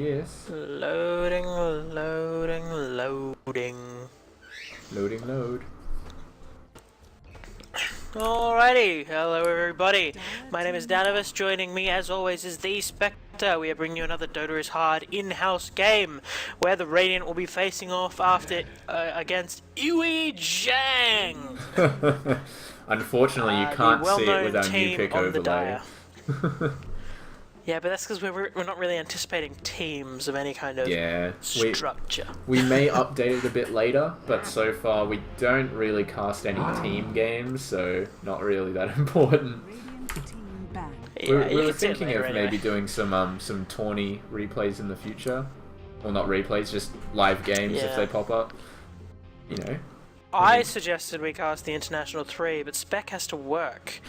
yes. Loading. Loading load. Alrighty, hello everybody. My name is Danavis. Joining me as always is The.Spectre. We are bringing you another Dota is Hard in-house game where the Radiant will be facing off after against Yui Zhang. Unfortunately, you can't see it with our new team pick on the overlay. Yeah, but that's because we're not really anticipating teams of any kind of structure. We may update it a bit later, but so far we don't really cast any team games, so not really that important. Yeah, we were thinking of maybe doing some tourney replays in the future. Well, not replays, just live games if they pop up. You know. I suggested we cast the International 3, but Spec has to work.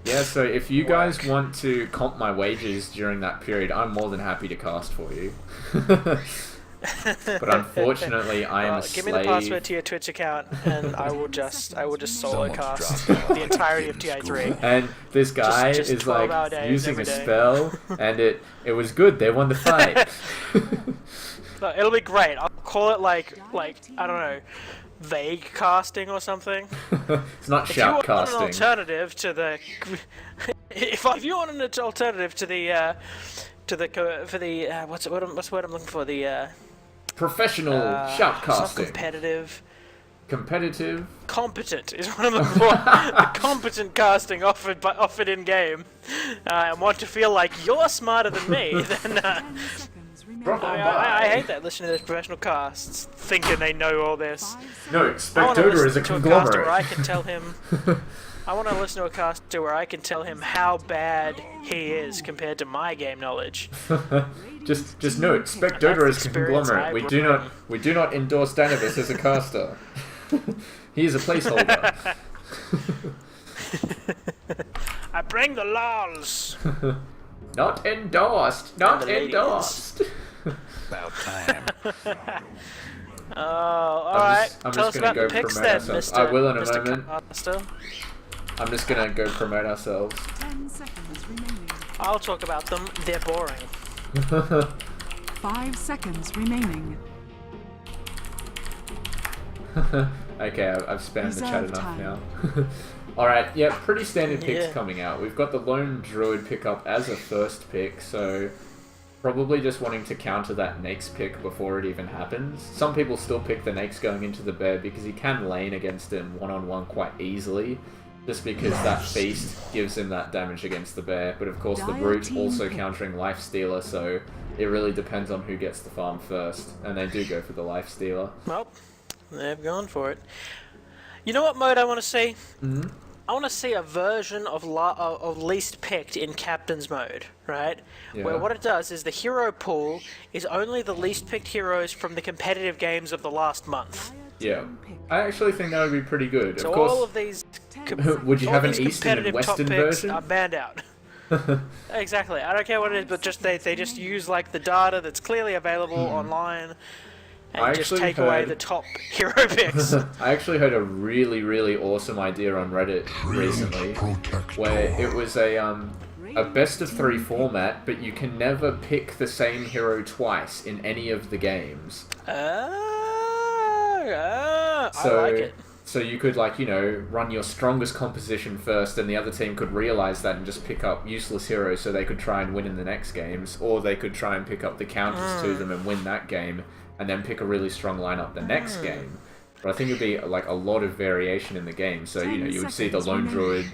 Yeah, so if you guys want to comp my wages during that period, I'm more than happy to cast for you. But unfortunately, I am a slave. Give me the password to your Twitch account, and I will just solo cast the entirety of TI3. And this guy is like using a spell, and it was good. They won the fight. No, it'll be great. I'll call it like I don't know, vague casting or something. It's not shout casting. An alternative to the if you want an alternative to the what's the word I'm looking for, the professional shout casting. Competitive. Competent is what I'm looking for. The competent casting offered in game, and want to feel like you're smarter than me, then. I hate that, listening to those professional casts, thinking they know all this. No, Spectre is a conglomerate. Where I can tell him, I want to listen to a caster where I can tell him how bad he is compared to my game knowledge. just note, Spectre is a conglomerate. We do not endorse Danavis as a caster. He is a placeholder. I bring the lols. Not endorsed. Not endorsed. About time. Alright. Tell us about the picks then, Mr. I will in a moment. Caster. I'm just gonna go promote ourselves. 10 seconds remaining. I'll talk about them. They're boring. 5 seconds remaining. Okay, I've spammed the chat enough now. Alright, yeah, pretty standard picks coming out. We've got the Lone Druid pickup as a first pick, so probably just wanting to counter that next pick before it even happens. Some people still pick the next going into the bear because he can lane against him one-on-one quite easily, just because that feast gives him that damage against the bear. But of course the root also countering Lifestealer, so it really depends on who gets the farm first, and they do go for the Lifestealer. Well, they've gone for it. You know what mode I want to see? Mm-hmm. I want to see a version of least picked in captain's mode, right? Yeah. Where what it does is the hero pool is only the least picked heroes from the competitive games of the last month. Yeah, I actually think that would be pretty good. So of course, all of these would you have an Eastern and Western version? Are banned out. Exactly. I don't care what it is, but just they just use like the data that's clearly available online. And just take away the top hero picks. I actually heard a really, really awesome idea on Reddit recently, where it was a best of 3 format, but you can never pick the same hero twice in any of the games. I like it. So you could, like, you know, run your strongest composition first, and the other team could realize that and just pick up useless heroes so they could try and win in the next games, or they could try and pick up the counters to them and win that game, and then pick a really strong lineup the next game. But I think it'd be like a lot of variation in the game. So, you know, you would see the Lone Druid,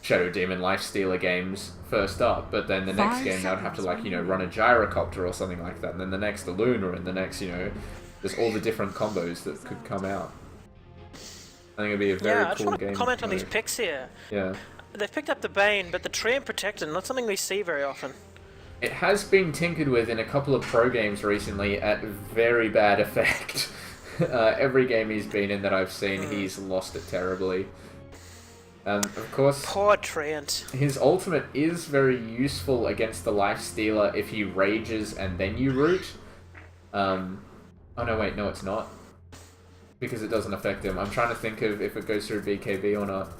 Shadow Demon, Lifestealer games first up, but then the next game they would have to, like, you know, run a Gyrocopter or something like that, and then the next a Lunar, and the next, you know, there's all the different combos that could come out. I think it'd be a very cool game. I just want to comment on these picks here. Yeah. They've picked up the Bane, but the Tree and Protector, not something we see very often. It has been tinkered with in a couple of pro games recently at very bad effect. Every game he's been in that I've seen, he's lost it terribly. Of course, poor Treant. His ultimate is very useful against the Lifestealer if he rages and then you root. Oh no, wait, no it's not. Because it doesn't affect him. I'm trying to think of if it goes through BKB or not.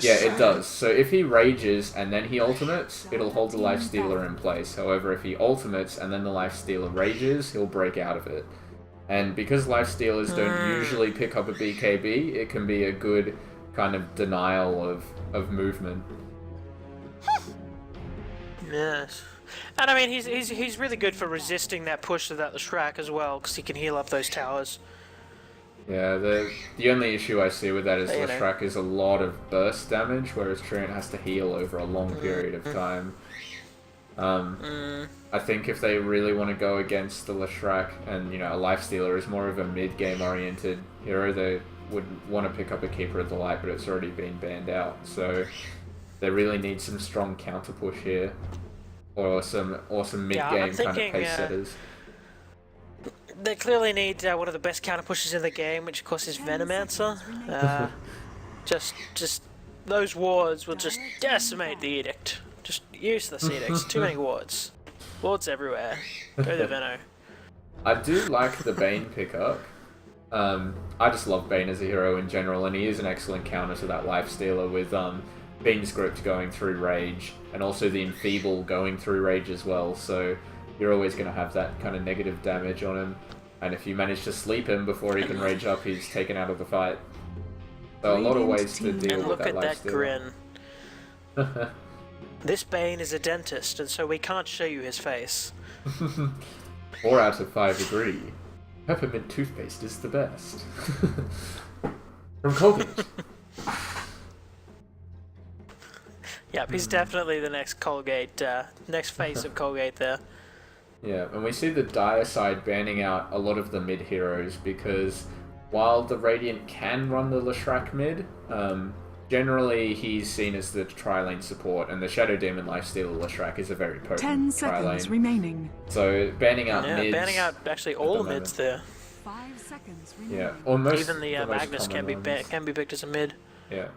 Yeah, it does. So if he rages and then he ultimates, it'll hold the lifestealer in place. However, if he ultimates and then the lifestealer rages, he'll break out of it. And because lifestealers don't usually pick up a BKB, it can be a good kind of denial of movement. Yes. And I mean, he's really good for resisting that push of that Leshrac as well, because he can heal up those towers. Yeah, the only issue I see with that is You know. Leshrac is a lot of burst damage, whereas Treant has to heal over a long period of time. I think if they really want to go against the Leshrac, and, you know, a Lifestealer is more of a mid-game oriented hero, they would want to pick up a Keeper of the Light, but it's already been banned out, so they really need some strong counter push here, or some awesome mid-game kind of pace setters. They clearly need one of the best counter pushes in the game, which of course is Venomancer. Just those wards will just decimate the Edict. Just useless Edicts. Too many wards. Wards everywhere. Go the Veno. I do like the Bane pickup. I just love Bane as a hero in general, and he is an excellent counter to that Lifestealer with Beam's Grip going through Rage, and also the Enfeeble going through Rage as well, so you're always going to have that kind of negative damage on him. And if you manage to sleep him before he can rage up, he's taken out of the fight. So a lot of ways to deal with Look that at that lifestealer. grin. This Bane is a dentist, and so we can't show you his face. 4 out of 5 agree. Peppermint toothpaste is the best. From Colgate. Yep, he's definitely the next Colgate, next face of Colgate there. Yeah, and we see the Dire side banning out a lot of the mid heroes because while the Radiant can run the Leshrac mid, generally he's seen as the tri-lane support, and the Shadow Demon Lifestealer Leshrac is a very 10 potent seconds tri-lane. remaining. So banning out Yeah, mids... banning out actually all the mids there. 5 seconds remaining. Yeah, almost Even the most Magnus can be common ones. can be picked as a mid. Yeah.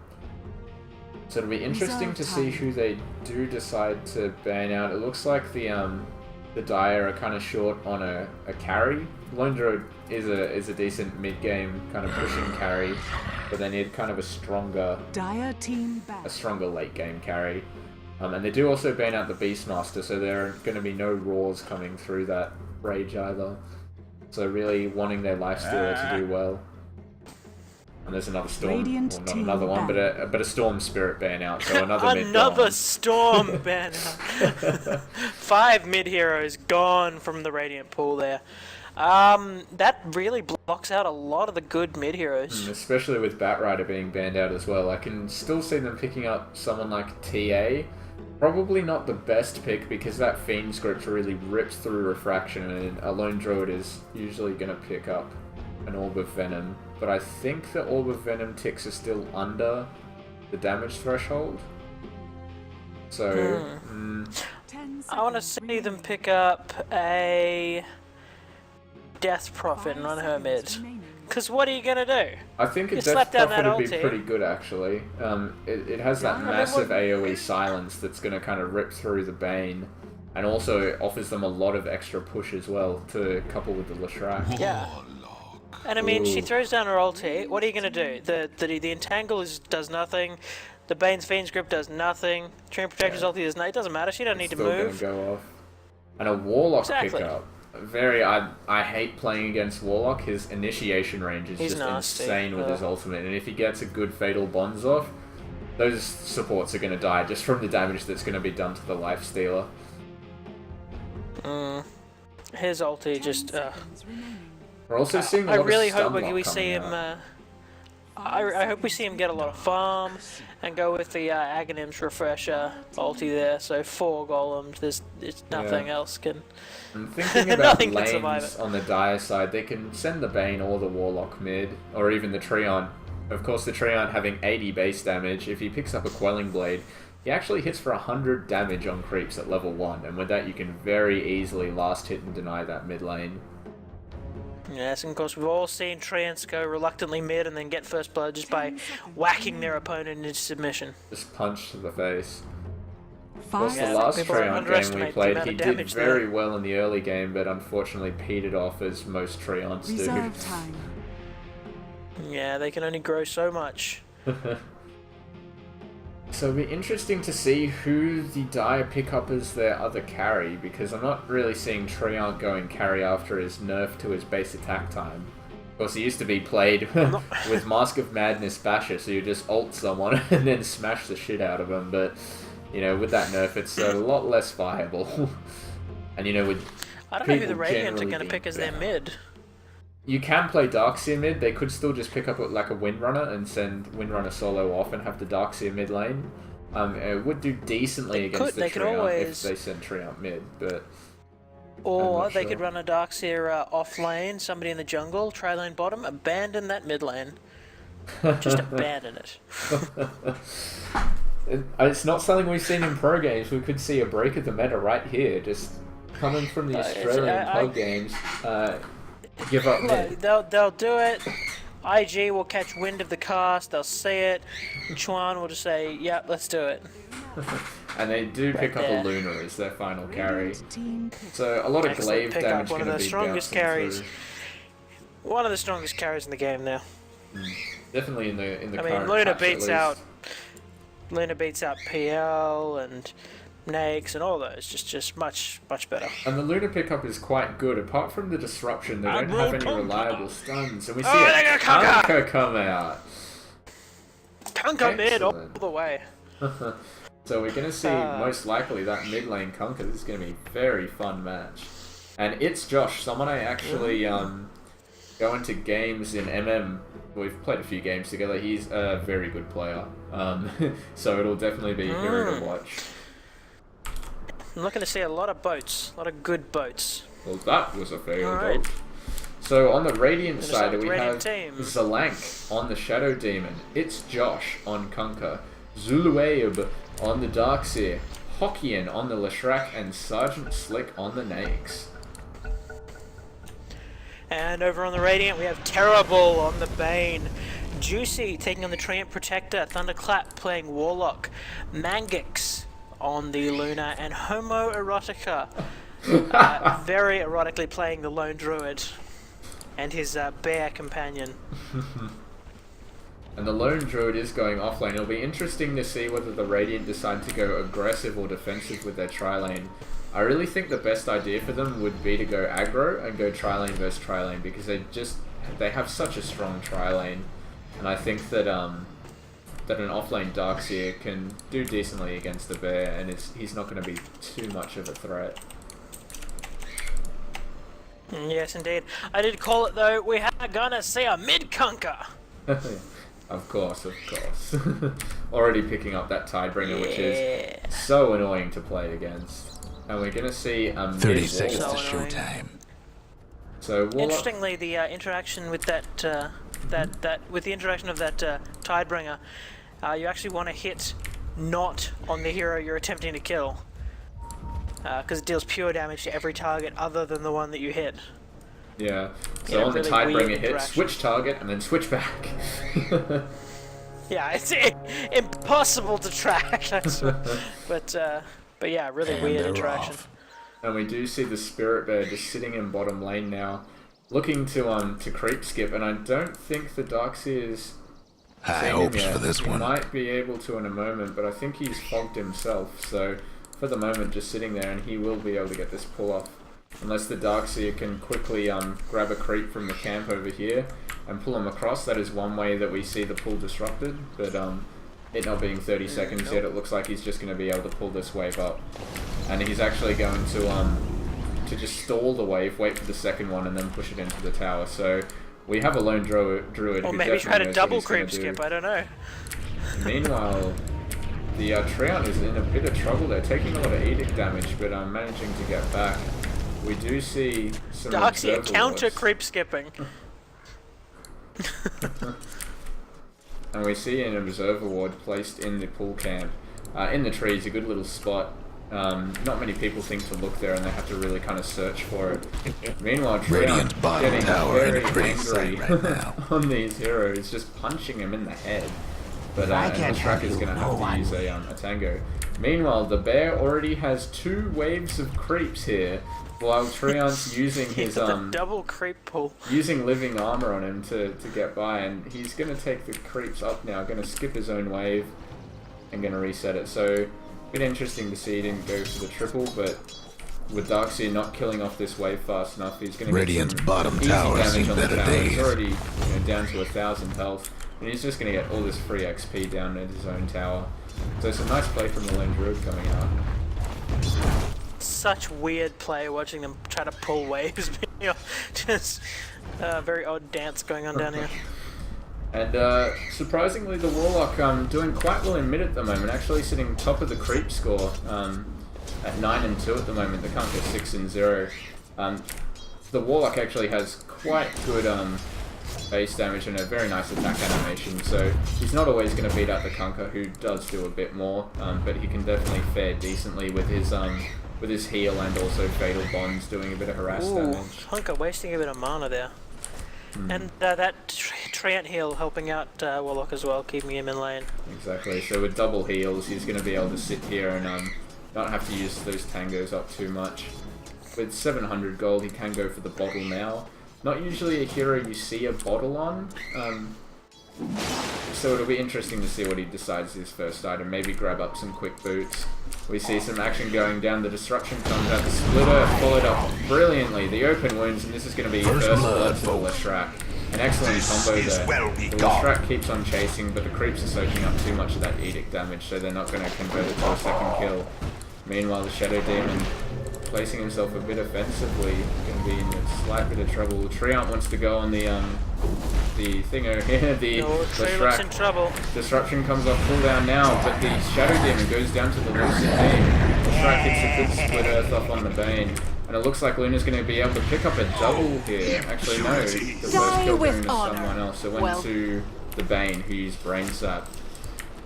So it'll be interesting to see who they do decide to ban out. It looks like the Dire are kind of short on a carry. Lone Druid is a decent mid-game kind of pushing carry, but they need kind of a stronger late-game carry. And they do also ban out the Beastmaster, so there are going to be no Roars coming through that Rage either. So really wanting their Lifestealer to do well. And there's another Storm, Radiant well, not another one, but a Storm Spirit ban out, so another mid Another Storm ban out. 5 mid heroes gone from the Radiant pool there. That really blocks out a lot of the good mid heroes. Especially with Batrider being banned out as well. I can still see them picking up someone like TA. Probably not the best pick because that Fiend script really rips through Refraction, and a Lone Druid is usually going to pick up an Orb of Venom. But I think the Orb of Venom ticks are still under the damage threshold. So, I want to see them pick up a Death Prophet and run her mid. Because what are you going to do? I think a You Death slap down Prophet that would be ulti. pretty good actually. It has that massive AoE silence that's going to kind of rip through the Bane. And also offers them a lot of extra push as well to couple with the Leshrac. Yeah. And I mean, she throws down her ulti. What are you going to do? The Entangle does nothing. The Bane's Fiend's Grip does nothing. Treant Protector's ulti does nothing. It doesn't matter. She doesn't need to Still move. going to go off. And a Warlock Exactly. pickup. I hate playing against Warlock. His initiation range is just nasty. insane with his ultimate. And if he gets a good Fatal Bonds off, those supports are going to die just from the damage that's going to be done to the Lifestealer. His ulti just... We're also seeing a lot I really of hope Stunlock we see coming him... out. I hope we see him get a lot of farm and go with the Aghanim's Refresher ulti there. So 4 golems, there's nothing else can... I'm thinking about Nothing can survive lanes it. on the Dire side. They can send the Bane or the Warlock mid, or even the Treant. Of course, the Treant having 80 base damage. If he picks up a Quelling Blade, he actually hits for 100 damage on creeps at level 1, and with that you can very easily last hit and deny that mid lane. Yes, and of course we've all seen Treants go reluctantly mid and then get first blood just by whacking their opponent into submission. Just punch to the face. Of 5 course, the Yeah, last people Treant game we underestimate the played, amount he of did damage very there. well in the early game, but unfortunately petered off as most Treants do. Reserve time. Yeah, they can only grow so much. So it'll be interesting to see who the Dire pick up as their other carry, because I'm not really seeing Treant going carry after his nerf to his base attack time. Of course, he used to be played with Mask of Madness Basher, so you just ult someone and then smash the shit out of them, but, you know, with that nerf, it's a lot less viable. And, you know, with I don't know who the Radiant are going to pick as their mid. You can play Darkseer mid. They could still just pick up like a Windrunner and send Windrunner solo off and have the Darkseer mid lane. It would do decently against the Treant if they send Treant mid, but... Or they could run a Darkseer off lane, somebody in the jungle, try lane bottom, abandon that mid lane. Just abandon it. It's not something we've seen in pro games. We could see a break of the meta right here, just coming from the Australian pub games. Give up mid. They'll do it. IG will catch wind of the cast, they'll see it. Chuan will just say, yep, let's do it. And they do pick up a Luna as their final carry. So a lot of glaive damage going to be bouncing through. One of the strongest carries in the game now. Definitely in the I current mean, Luna patch, beats out PL and Mangix and all those. Just much better. And the Luna pickup is quite good. Apart from the disruption, they don't have any reliable stuns. And we see a Kunkka come out. Kunkka mid all the way. So we're going to see, most likely, that mid lane Kunkka. This is going to be a very fun match. And it's Josh, someone I actually go into games in MM. We've played a few games together. He's a very good player. So it'll definitely be a hero to watch. I'm looking to see a lot of boats. A lot of good boats. Well, that was a failed vote. So on the Radiant side, we have Xelank on the Shadow Demon. It's Josh on Kunkka. zuluuaeb on the Darkseer. Hokkien on the Leshrac. And SgtSlick on the Mangix. And over on the Radiant, we have terrorBULL on the Bane. Juicy taking on the Treant Protector. ThunderClap playing Warlock. Mangix on the Luna, and Homoerotica very erotically playing the Lone Druid and his bear companion. And the Lone Druid is going offlane. It'll be interesting to see whether the Radiant decide to go aggressive or defensive with their tri-lane. I really think the best idea for them would be to go aggro and go tri-lane versus tri-lane, because they have such a strong tri-lane, and I think that that an offlane Darkseer can do decently against the bear, and he's not going to be too much of a threat. Yes, indeed. I did call it, though. We are going to see a mid-Kunkka. Of course. Already picking up that Tidebringer, which is so annoying to play against. And we're going to see a 30 seconds to showtime. So interestingly, the interaction with that Tidebringer, you actually want to hit not on the hero you're attempting to kill, because it deals pure damage to every target other than the one that you hit. Yeah, so on the Tidebringer hit, switch target, and then switch back. Yeah, it's impossible to track, but yeah, really weird interaction. And we do see the Spirit Bear just sitting in bottom lane now, looking to creep skip, and I don't think the Darkseer's high hopes for this one. He might be able to in a moment, but I think he's fogged himself, so for the moment just sitting there, and he will be able to get this pull off. Unless the Darkseer can quickly grab a creep from the camp over here and pull him across. That is one way that we see the pull disrupted, but it not being 30 seconds yet, it looks like he's just going to be able to pull this wave up. And he's actually going to just stall the wave, wait for the second one, and then push it into the tower. So we have a lone druid or who maybe try to double creep do. skip, I don't know. Meanwhile, the Treant is in a bit of trouble. They're taking a lot of edict damage, but managing to get back. We do see some Darkseer counter creep skipping. And we see an observer ward placed in the pool camp. In the trees, a good little spot. Not many people think to look there, and they have to really kind of search for it. Meanwhile, Treant getting very angry on these heroes, just punching him in the head. But Leshrac is going to have to use a tango. Meanwhile, the bear already has 2 waves of creeps here, while Treant's using his double creep pull, using living armor on him to get by, and he's going to take the creeps up now. Going to skip his own wave and going to reset it. So, a bit interesting to see he didn't go for the triple, but with Darkseer not killing off this wave fast enough, he's going to get Radiant's some bottom easy tower damage seen on the better tower. He's days. already down to 1,000 health, and he's just going to get all this free XP down at his own tower. So some nice play from the lone druid coming out. Such weird play watching them try to pull waves. Just very odd dance going on down here. And surprisingly, the Warlock doing quite well in mid at the moment, actually sitting top of the creep score at 9 and 2 at the moment. The Kunkka 6 and 0. The Warlock actually has quite good base damage and a very nice attack animation, so he's not always going to beat out the Kunkka, who does do a bit more, but he can definitely fare decently with his heal and also fatal bonds doing a bit of harass damage. Kunkka wasting a bit of mana there. And that Treant heal helping out Warlock as well, keeping him in lane. Exactly, so with double heals, he's going to be able to sit here and not have to use those tangos up too much. With 700 gold, he can go for the bottle now. Not usually a hero you see a bottle on, so it'll be interesting to see what he decides his first item. Maybe grab up some quick boots. We see some action going down. The disruption comes out. The splitter followed up brilliantly. The open wounds, and this is going to be first blood to the Leshrac. An excellent combo there. The Leshrac keeps on chasing, but the creeps are soaking up too much of that edict damage, so they're not going to convert it to a second kill. Meanwhile, the Shadow Demon placing himself a bit offensively, going to be in a slight bit of trouble. Treant wants to go on the thing over here, the Leshrac in trouble. Disruption comes off cooldown now, but the Shadow Demon goes down to the Lucid team. Leshrac hits a good split earth off on the Bane, and it looks like Luna's going to be able to pick up a double here. Actually no, the first kill going to someone else. It went to the Bane, who used Brain Sap.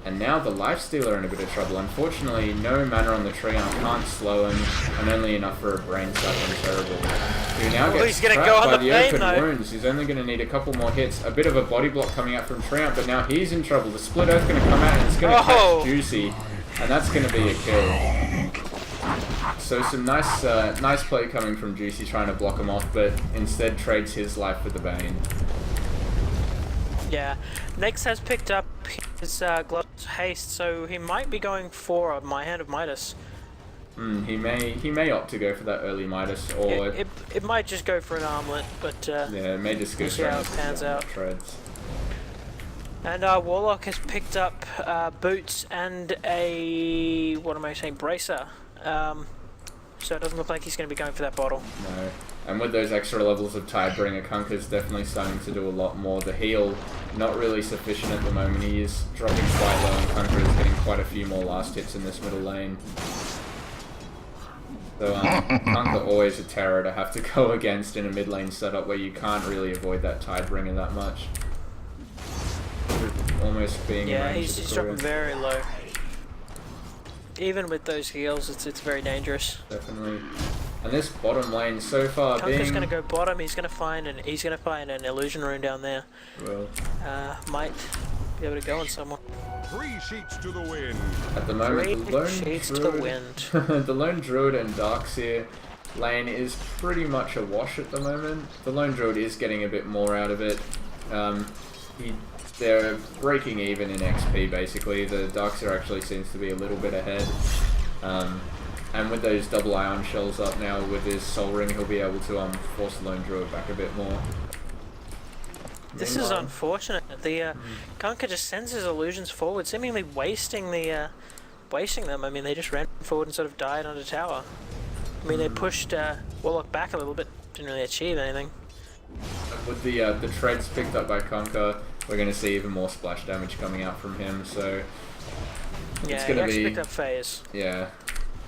And now the Lifestealer in a bit of trouble. Unfortunately, no mana on the Treant can't slow him, and only enough for a Brain Sap on Terrible. Who now gets trapped by the open wounds. He's only going to need a couple more hits. A bit of a body block coming out from Treant, but now he's in trouble. The Split Earth's going to come out, and it's going to catch Juicy, and that's going to be a kill. So some nice play coming from Juicy, trying to block him off, but instead trades his life for the Bane. Yeah, Nex has picked up his Glow's haste, so he might be going for a Hand of Midas. He may opt to go for that early Midas, or it might just go for an armlet, but yeah, it may just go see how it pans out. Treads. And Warlock has picked up boots and a bracer. So it doesn't look like he's going to be going for that bottle. No. And with those extra levels of Tidebringer, Kunkka's definitely starting to do a lot more. The heal, not really sufficient at the moment. He is dropping quite low, and Kunkka is getting quite a few more last hits in this middle lane. So Kunkka always a terror to have to go against in a mid lane setup where you can't really avoid that Tidebringer that much. Almost being he's dropping very low. Even with those heals, it's very dangerous. Definitely. And this bottom lane so far Kunkka's gonna go bottom. He's gonna find an illusion rune down there. Well, might be able to go on someone. 3 sheets to the wind. At the moment, the lone druid and Darkseer lane is pretty much a wash at the moment. The lone druid is getting a bit more out of it. They're breaking even in XP basically. The Darkseer actually seems to be a little bit ahead. And with those double ion shells up now with his Soul Ring, he'll be able to force the lone druid back a bit more. This is unfortunate. The Kunkka just sends his illusions forward, seemingly wasting them. I mean, they just ran forward and sort of died on the tower. I mean, they pushed Warlock back a little bit, didn't really achieve anything. With the treads picked up by Kunkka, we're going to see even more splash damage coming out from him. So it's going to be picked up phase. Yeah.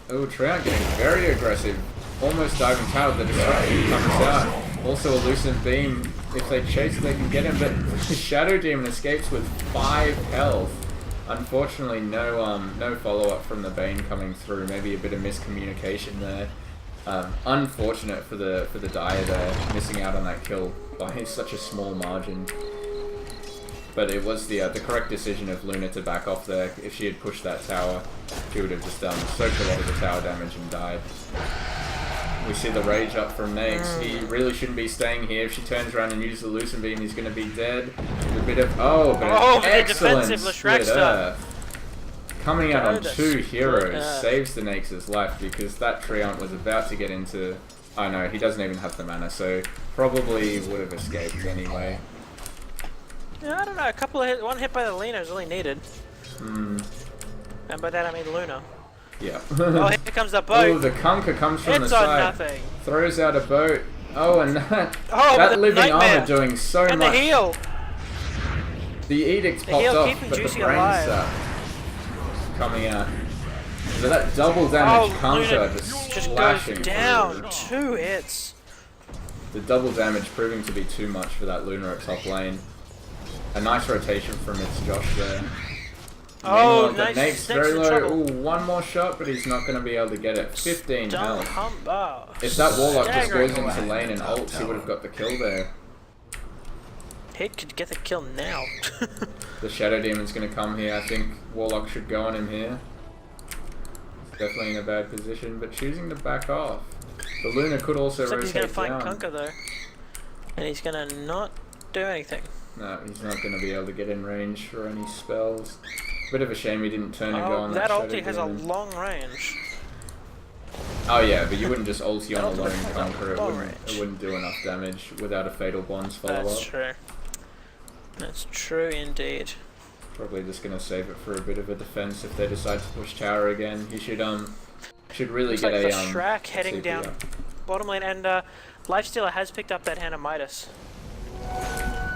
Oh, Treant getting very aggressive, almost diving tower. The disruption comes out. Also a Lucent Beam. If they chase, they can get him, but the Shadow Demon escapes with 5 health. Unfortunately, no follow-up from the Bane coming through. Maybe a bit of miscommunication there. Unfortunate for the Dire there, missing out on that kill by such a small margin. But it was the correct decision of Luna to back off there. If she had pushed that tower, she would have just soaked a lot of the tower damage and died. We see the rage up from Mangix. He really shouldn't be staying here. If she turns around and uses the Lucent Beam, he's going to be dead. A bit of excellent defensive Leshrac split earth. Coming out on That's 2 heroes good. saves the Naxx's life because that Treant was about to get into... Oh no, he doesn't even have the mana, so probably would have escaped anyway. Yeah, I don't know, a couple of hit, one hit by the Luna is all he needed. And by that I mean Luna. Yeah. Oh, here comes the Oh, boat. the Kunkka comes from It's the on side. nothing. Throws out a boat. Oh, and that, Oh, that the living nightmare. armor doing so And much. the heal. The edict's The popped heal off, keeping but the Juicy brain alive. sap coming out. So that double damage Kunkka Luna just just slashing goes down. through. 2 hits. The double damage proving to be too much for that Luna at top lane. A nice rotation from its Josh there. Oh, Meanwhile, nice. the Naxx very in low. trouble. Ooh, one more shot, but he's not going to be able to get it. 15 Don't health. hump up. If that Warlock just Staggering goes into away. lane and ults, he would have got the kill there. He could get the kill now. The Shadow Demon's going to come here. I think Warlock should go on him here. He's definitely in a bad position, but choosing to back off. The Luna could also Looks like he's gonna rotate find down. Kunkka though. And he's gonna not do anything. No, he's not going to be able to get in range for any spells. Bit of a shame he didn't turn and go Oh, on that Shadow ulti has a Demon. long range. Oh yeah, but you wouldn't just ulti on a That lone ultimate has a Conqueror. long It range. wouldn't do enough damage without a Fatal Bonds follow-up. That's true. That's true indeed. Probably just gonna save it for a bit of a defense if they decide to push tower again. He should really Looks get like a the Shrek heading CP down up. bottom lane, and Lifestealer has picked up that Hand of Midas.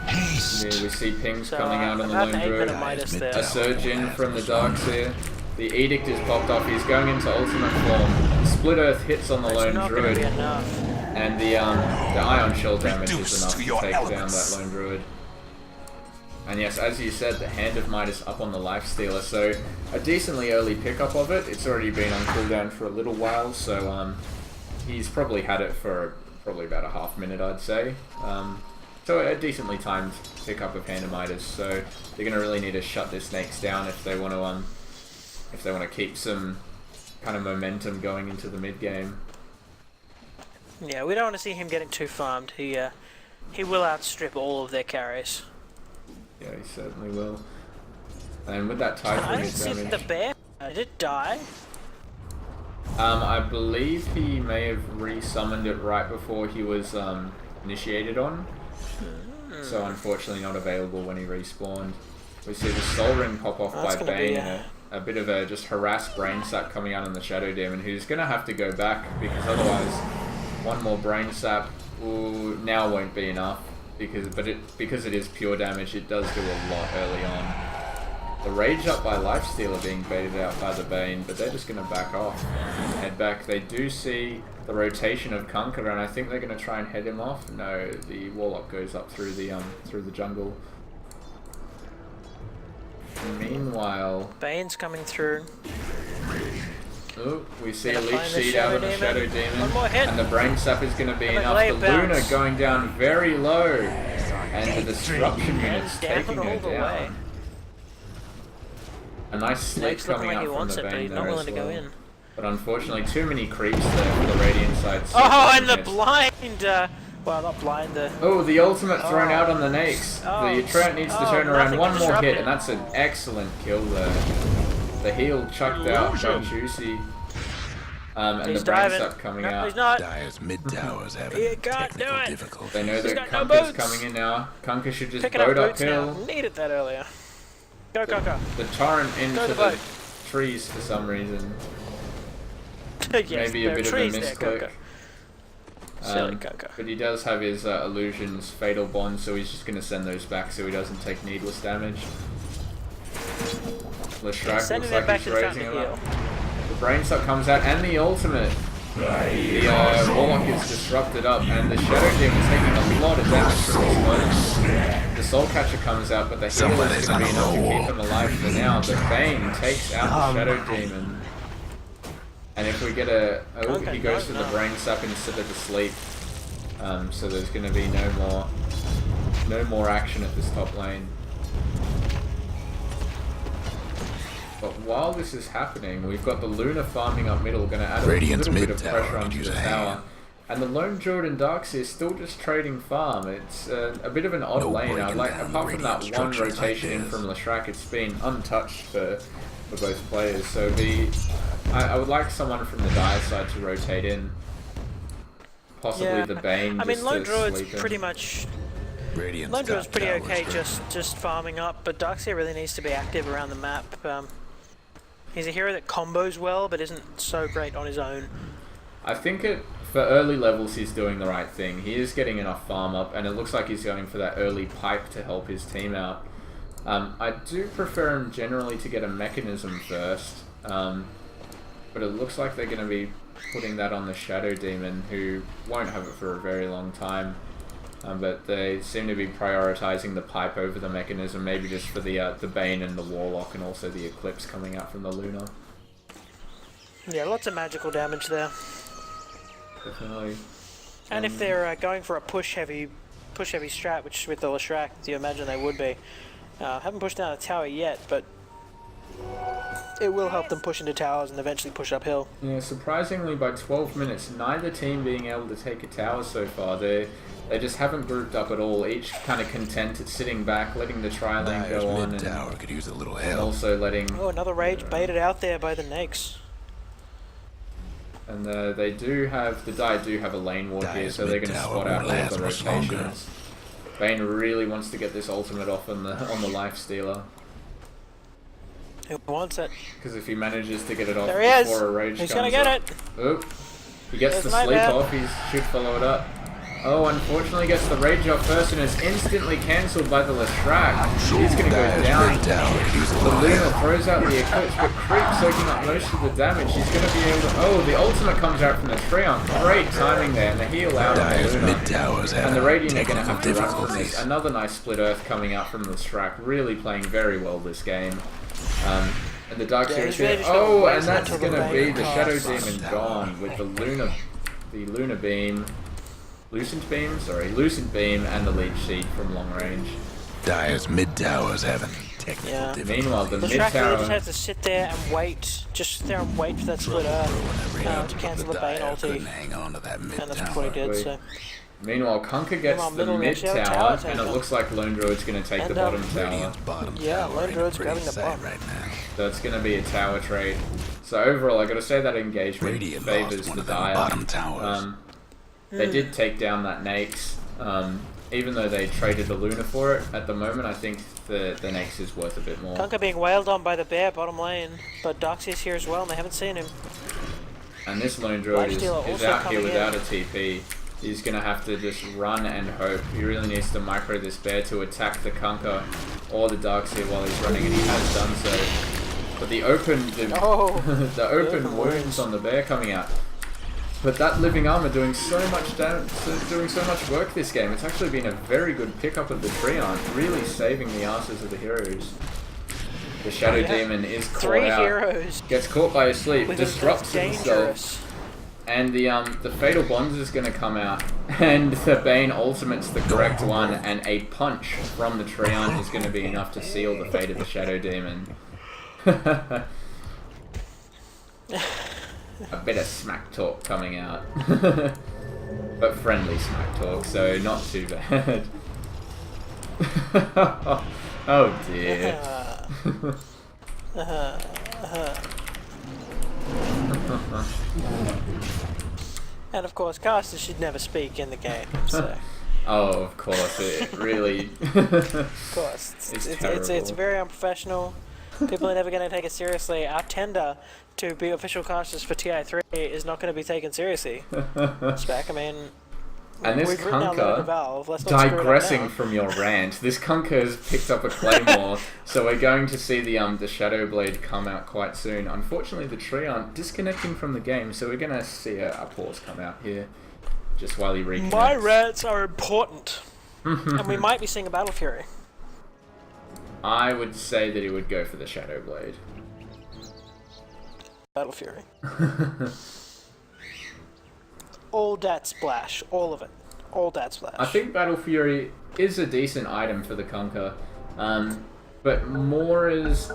Haste. Yeah, we see pings So coming out on the about lone an 8 druid. minute Midas Mid there. A surge in from the darks here. The Edict is popped off. He's going into ultimate form. Split Earth hits on the That's lone not gonna druid, be enough. and the Ion Shell damage is Reduced enough to to your take elements. down that lone druid. And yes, as you said, the Hand of Midas up on the Lifestealer, so a decently early pickup of it. It's already been on cooldown for a little while, so he's probably had it for probably about a half minute, I'd say. So a decently timed pickup of Hand of Midas. So they're going to really need to shut this Naxx down if they want to keep some kind of momentum going into the mid game. Yeah, we don't want to see him getting too farmed. He will outstrip all of their carries. Yeah, he certainly will. And with that I Typhoon didn't see damage, the bear. Did it die? I believe he may have resummoned it right before he was initiated on. So unfortunately not available when he respawned. We see the Soul Ring pop off That's by gonna be Bane and a bit of a just harassed Brain Sap coming out on the Shadow Demon, who's going to have to go back because otherwise one more Brain Sap now won't be enough. Because it is pure damage, it does do a lot early on. The Rage up by Lifestealer being baited out by the Bane, but they're just going to back off and head back. They do see the rotation of Kunkka, and I think they're going to try and head him off. No, the Warlock goes up through the jungle. Meanwhile, Bane's coming through. oh, we see a Gonna Leech find the Seed out Shadow of the Demon. Shadow Demon, One more hit. and the Brain Sap is going to be And a enough. Glaive The Luna bounce. going down very low, and the Disruption And Unit's down taking her all the way. down. A nice Slick Snake's looking coming like out he from wants the it, but Bane he's not there willing as to go well. in. But unfortunately, too many creeps there for the Radiant side. Oh, and the Hits. blind! Well, not blind, Oh, the ultimate thrown out on the Naxx. Oh, The Trout needs to oh, turn around nothing one more disrupted. hit, and that's an excellent kill there. The heal chucked out by Illusion. Juicy. And He's the Brain diving. Sap coming No, out. he's not. Dyer's mid towers have He can't do technical it. difficulty. They know He's that got no Kunkka's boots. coming in now. Kunkka should just Picking up boat boots uphill. now. Needed that earlier. Go, go, go. The torrent into the the boat. trees for some reason. Yes, Maybe a there are bit of a trees there, misclick. Coco. Silly Coco. But he does have his illusions, fatal bond, so he's just going to send those back so he doesn't take needless damage. Leshrac Sending looks them like back he's to the front raising to him up. heal. The Brain Suck comes out and the ultimate. The Warlock is disrupted up and the Shadow Demon is taking a lot of damage from this one. The Soul Catcher comes out, but the heal is Somebody's going to be on enough the to wall. keep him alive for now. The Bane takes out the Shadow Demon. And if we get Okay, he goes for no. the Brain Sap instead of the Sleep. So there's going to be no more action at this top lane. But while this is happening, we've got the Luna farming up middle, going to add a Radiant's little bit mid of tower pressure could onto use the a tower. hand. And the Lone Druid and Darkseer is still just trading farm. It's a bit of an odd No lane. breaking Apart down from that Radiant one structures like rotation in this. from Leshrac, it's been untouched for for both players. So I would like someone from the Dire side to rotate in. Possibly the Bane. I mean, Lone Druid's sleep in. pretty much. Radiant's Lone Druid's top pretty tower's okay, hurt. just farming up. But Darkseer really needs to be active around the map. He's a hero that combos well, but isn't so great on his own. I think for early levels he's doing the right thing. He is getting enough farm up, and it looks like he's going for that early pipe to help his team out. I do prefer him generally to get a mechanism first, but it looks like they're going to be putting that on the Shadow Demon, who won't have it for a very long time. But they seem to be prioritizing the pipe over the mechanism, maybe just for the Bane and the Warlock, and also the Eclipse coming out from the Luna. Yeah, lots of magical damage there. Definitely. And if they're going for a push heavy strat, which with the Leshrac, you imagine they would be. Haven't pushed down a tower yet, but it will help them push into towers and eventually push uphill. Yeah, surprisingly, by 12 minutes, neither team being able to take a tower so far. They just haven't grouped up at all. Each kind of content at sitting back, letting the tri-lane go on, mid tower could use a little and help. also letting. Oh, another rage baited out there by the Nakes. And the Die do have a lane ward here, so they're going to spot out all the rotations. Bane really wants to get this ultimate off on the Lifestealer. Who wants it? Because if he manages to get it off There he is! before a rage He's comes gonna get up, it! Oop. He gets There's the sleep Nightmare. off, he should follow it up. Oh, unfortunately gets the rage off first and is instantly cancelled by the Leshrac. He's gonna go down. The Luna throws out the Eclipse, but Creep soaking up most of the damage. He's gonna be able to... Oh, the ultimate comes out from the Treant. Great timing there, and the heal out on the Luna. And the Radiant are gonna have to run from this. Another nice Split Earth coming out from the Leshrac. Really playing very well this game. And the Darkseer is here. Oh, and that's gonna be the Shadow Demon gone with the Luna Beam. Lucent Beam and the Leech Seed from long range. Dire's mid tower's having technical difficulties. Meanwhile, the The mid Shrek really tower. just has to sit there and wait. Just sit there and wait for that split Earth to cancel the Bane ulti. Hang on to that mid And that's what he did, so. Meanwhile, Kunkka gets Meanwhile, the middle mid actually have a tower, tower and it taken. looks like Lone Druid's going to take the And, bottom tower. Radiant's bottom Yeah, tower Lone ain't Druid's pretty grabbing the sight bottom. right now. So it's going to be a tower trade. So overall, I got to say that engagement Radiant favors lost one the of them Dire. bottom towers. They did take down that Nakes. Even though they traded the Luna for it, at the moment I think the Nakes is worth a bit more. Kunkka being wailed on by the bear bottom lane, but Darkseer's here as well and they haven't seen him. And this Lone Druid is Lifestealer also out here coming without in. a TP. He's going to have to just run and hope. He really needs to micro this bear to attack the Kunkka or the Darkseer while he's running, and he has done so. But the open the open wounds on the bear coming out. But that living armor doing so much damage, doing so much work this game. It's actually been a very good pickup of the Treant, really saving the asses of the heroes. The Shadow Demon is caught 3 out, heroes. gets caught by a sleep, With disrupts himself, dangerous. and the Fatal Bonds is going to come out, and the Bane ultimate's the correct one, and a punch from the Treant is going to be enough to seal the fate of the Shadow Demon. A bit of smack talk coming out. But friendly smack talk, so not too bad. Oh dear. And of course, casters should never speak in the game, so. Oh, of course, it really... Of course. It's terrible. very unprofessional. People are never going to take it seriously. Our tender to be official casters for TI3 is not going to be taken seriously. Spec, I mean... And this we've written our letter to Kunkka, Valve. Let's not screw it up digressing now. from your rant, this Kunkka has picked up a Claymore, so we're going to see the Shadow Blade come out quite soon. Unfortunately, the Treant disconnecting from the game, so we're going to see a pause come out here, just while he reconnects. My rants are important. And we might be seeing a Battle Fury. I would say that he would go for the Shadow Blade. Battle Fury. All dat splash. All of it. All dat splash. I think Battle Fury is a decent item for the Kunkka, but more is,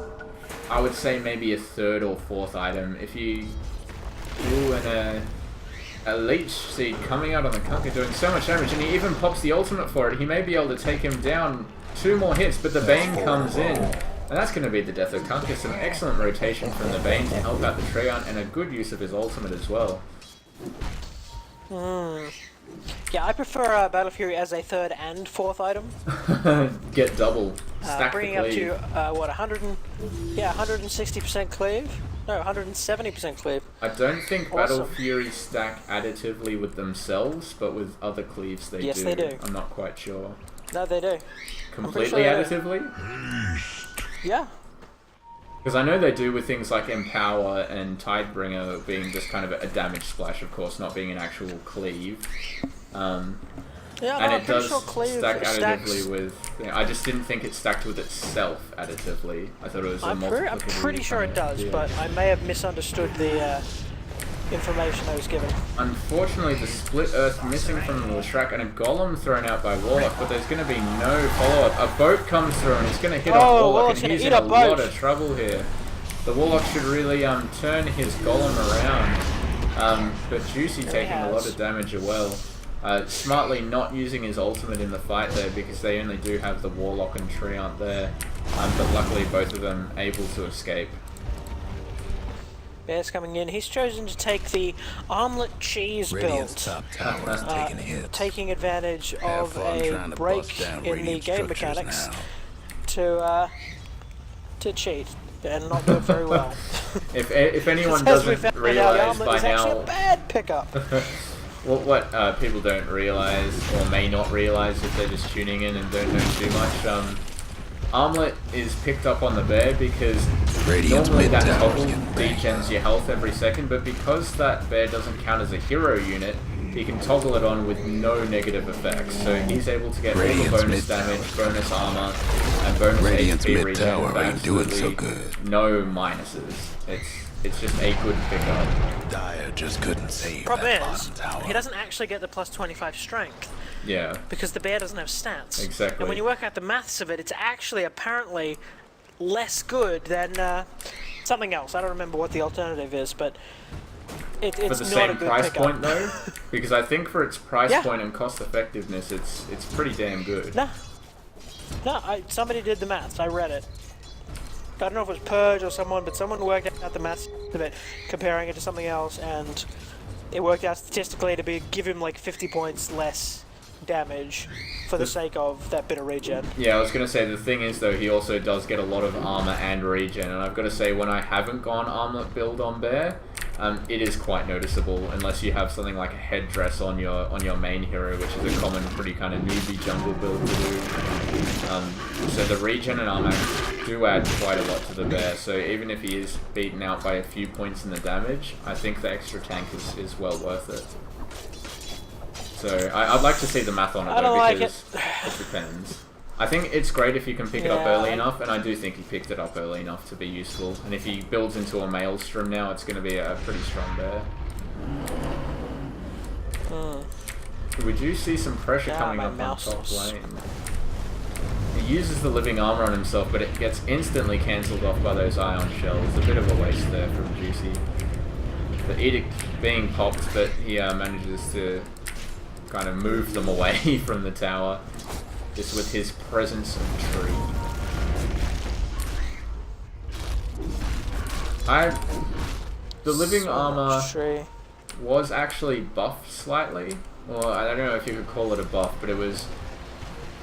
I would say, maybe a 3rd or 4th item. If you... Ooh, and a Leech Seed coming out on the Kunkka doing so much damage, and he even pops the ultimate for it. He may be able to take him down 2 more hits, but the Bane comes in. And that's going to be the death of Kunkus. Some excellent rotation from the Bane to help out the Treant, and a good use of his ultimate as well. Yeah, I prefer Battle Fury as a third and fourth item. Get double. Stack bringing the up cleave. to, 160% cleave? No, 170% cleave. I don't think Awesome. Battle Fury stack additively with themselves, but with other cleaves they do. Yes, they do. I'm not quite sure. No, they do. Completely sure they do. additively? Yeah. Because I know they do with things like Empower and Tidebringer being just kind of a damage splash, of course, not being an actual cleave. Yeah, And no, it does sure cleave stack additively stacks. with... I just didn't think it stacked with itself additively. I thought it was a I'm pretty sure it does, yeah. but I may have misunderstood the information I was given. Unfortunately, the Split Earth missing from the Leshrac and a Golem thrown out by Warlock, but there's going to be no follow-up. A boat comes through and he's going to hit on Warlock, Warlock's and he's gonna in eat a a boat. lot of trouble here. The Warlock should really turn his Golem around, but Juicy taking a lot of damage as well. Smartly not using his ultimate in the fight there because they only do have the Warlock and Treant there, but luckily both of them able to escape. Bear's coming in. He's chosen to take the Armlet Cheese Radiant's build, top tower is taking hits. taking advantage Have of fun a trying to break bust down in the Radiant game structures mechanics now. to cheat and not do it very well. If anyone As we doesn't found out, realize Armlet by is actually now... a bad pickup. What people don't realize, or may not realize if they're just tuning in and don't know too much, Armlet is picked up on the bear because Radiant's normally that mid tower toggle is getting degens your health every second, but because that bear doesn't count as a hero unit, he can toggle it on with no negative effects. So he's able to get all the Radiant's bonus mid damage, tower. bonus armor, and bonus Radiant's HP mid regen tower with ain't doing so absolutely good. no minuses. It's just a good pickup. Dire just couldn't save Problem that is, bottom tower. he doesn't actually get the plus 25 strength Yeah. because the bear doesn't have stats. Exactly. And when you work out the maths of it, it's actually apparently less good than something else. I don't remember what the alternative is, but it's For the not a same good price pickup. point though, because I think for its price Yeah. point and cost effectiveness, it's pretty damn good. No, somebody did the maths. I read it. I don't know if it was Purge or someone, but someone worked out the maths of it, comparing it to something else, and it worked out statistically to give him like 50 points less damage for the sake of that bit of regen. Yeah, I was gonna say the thing is though, he also does get a lot of armor and regen, and I've got to say when I haven't gone armlet build on bear, it is quite noticeable unless you have something like a headdress on your main hero, which is a common, pretty kind of newbie jungle build to do. So the regen and armor do add quite a lot to the bear. So even if he is beaten out by a few points in the damage, I think the extra tank is well worth it. So I'd like to see the math on it though, because it depends. I think it's great if you can pick it up early enough, and I do think he picked it up early enough to be useful. And if he builds into a Maelstrom now, it's going to be a pretty strong bear. We do see some pressure coming up on top lane. He uses the living armor on himself, but it gets instantly cancelled off by those ion shells. A bit of a waste there from Juicy. The Edict being popped, but he manages to kind of move them away from the tower. Just with his presence of tree. The living armor was actually buffed slightly. Well, I don't know if you could call it a buff, but it was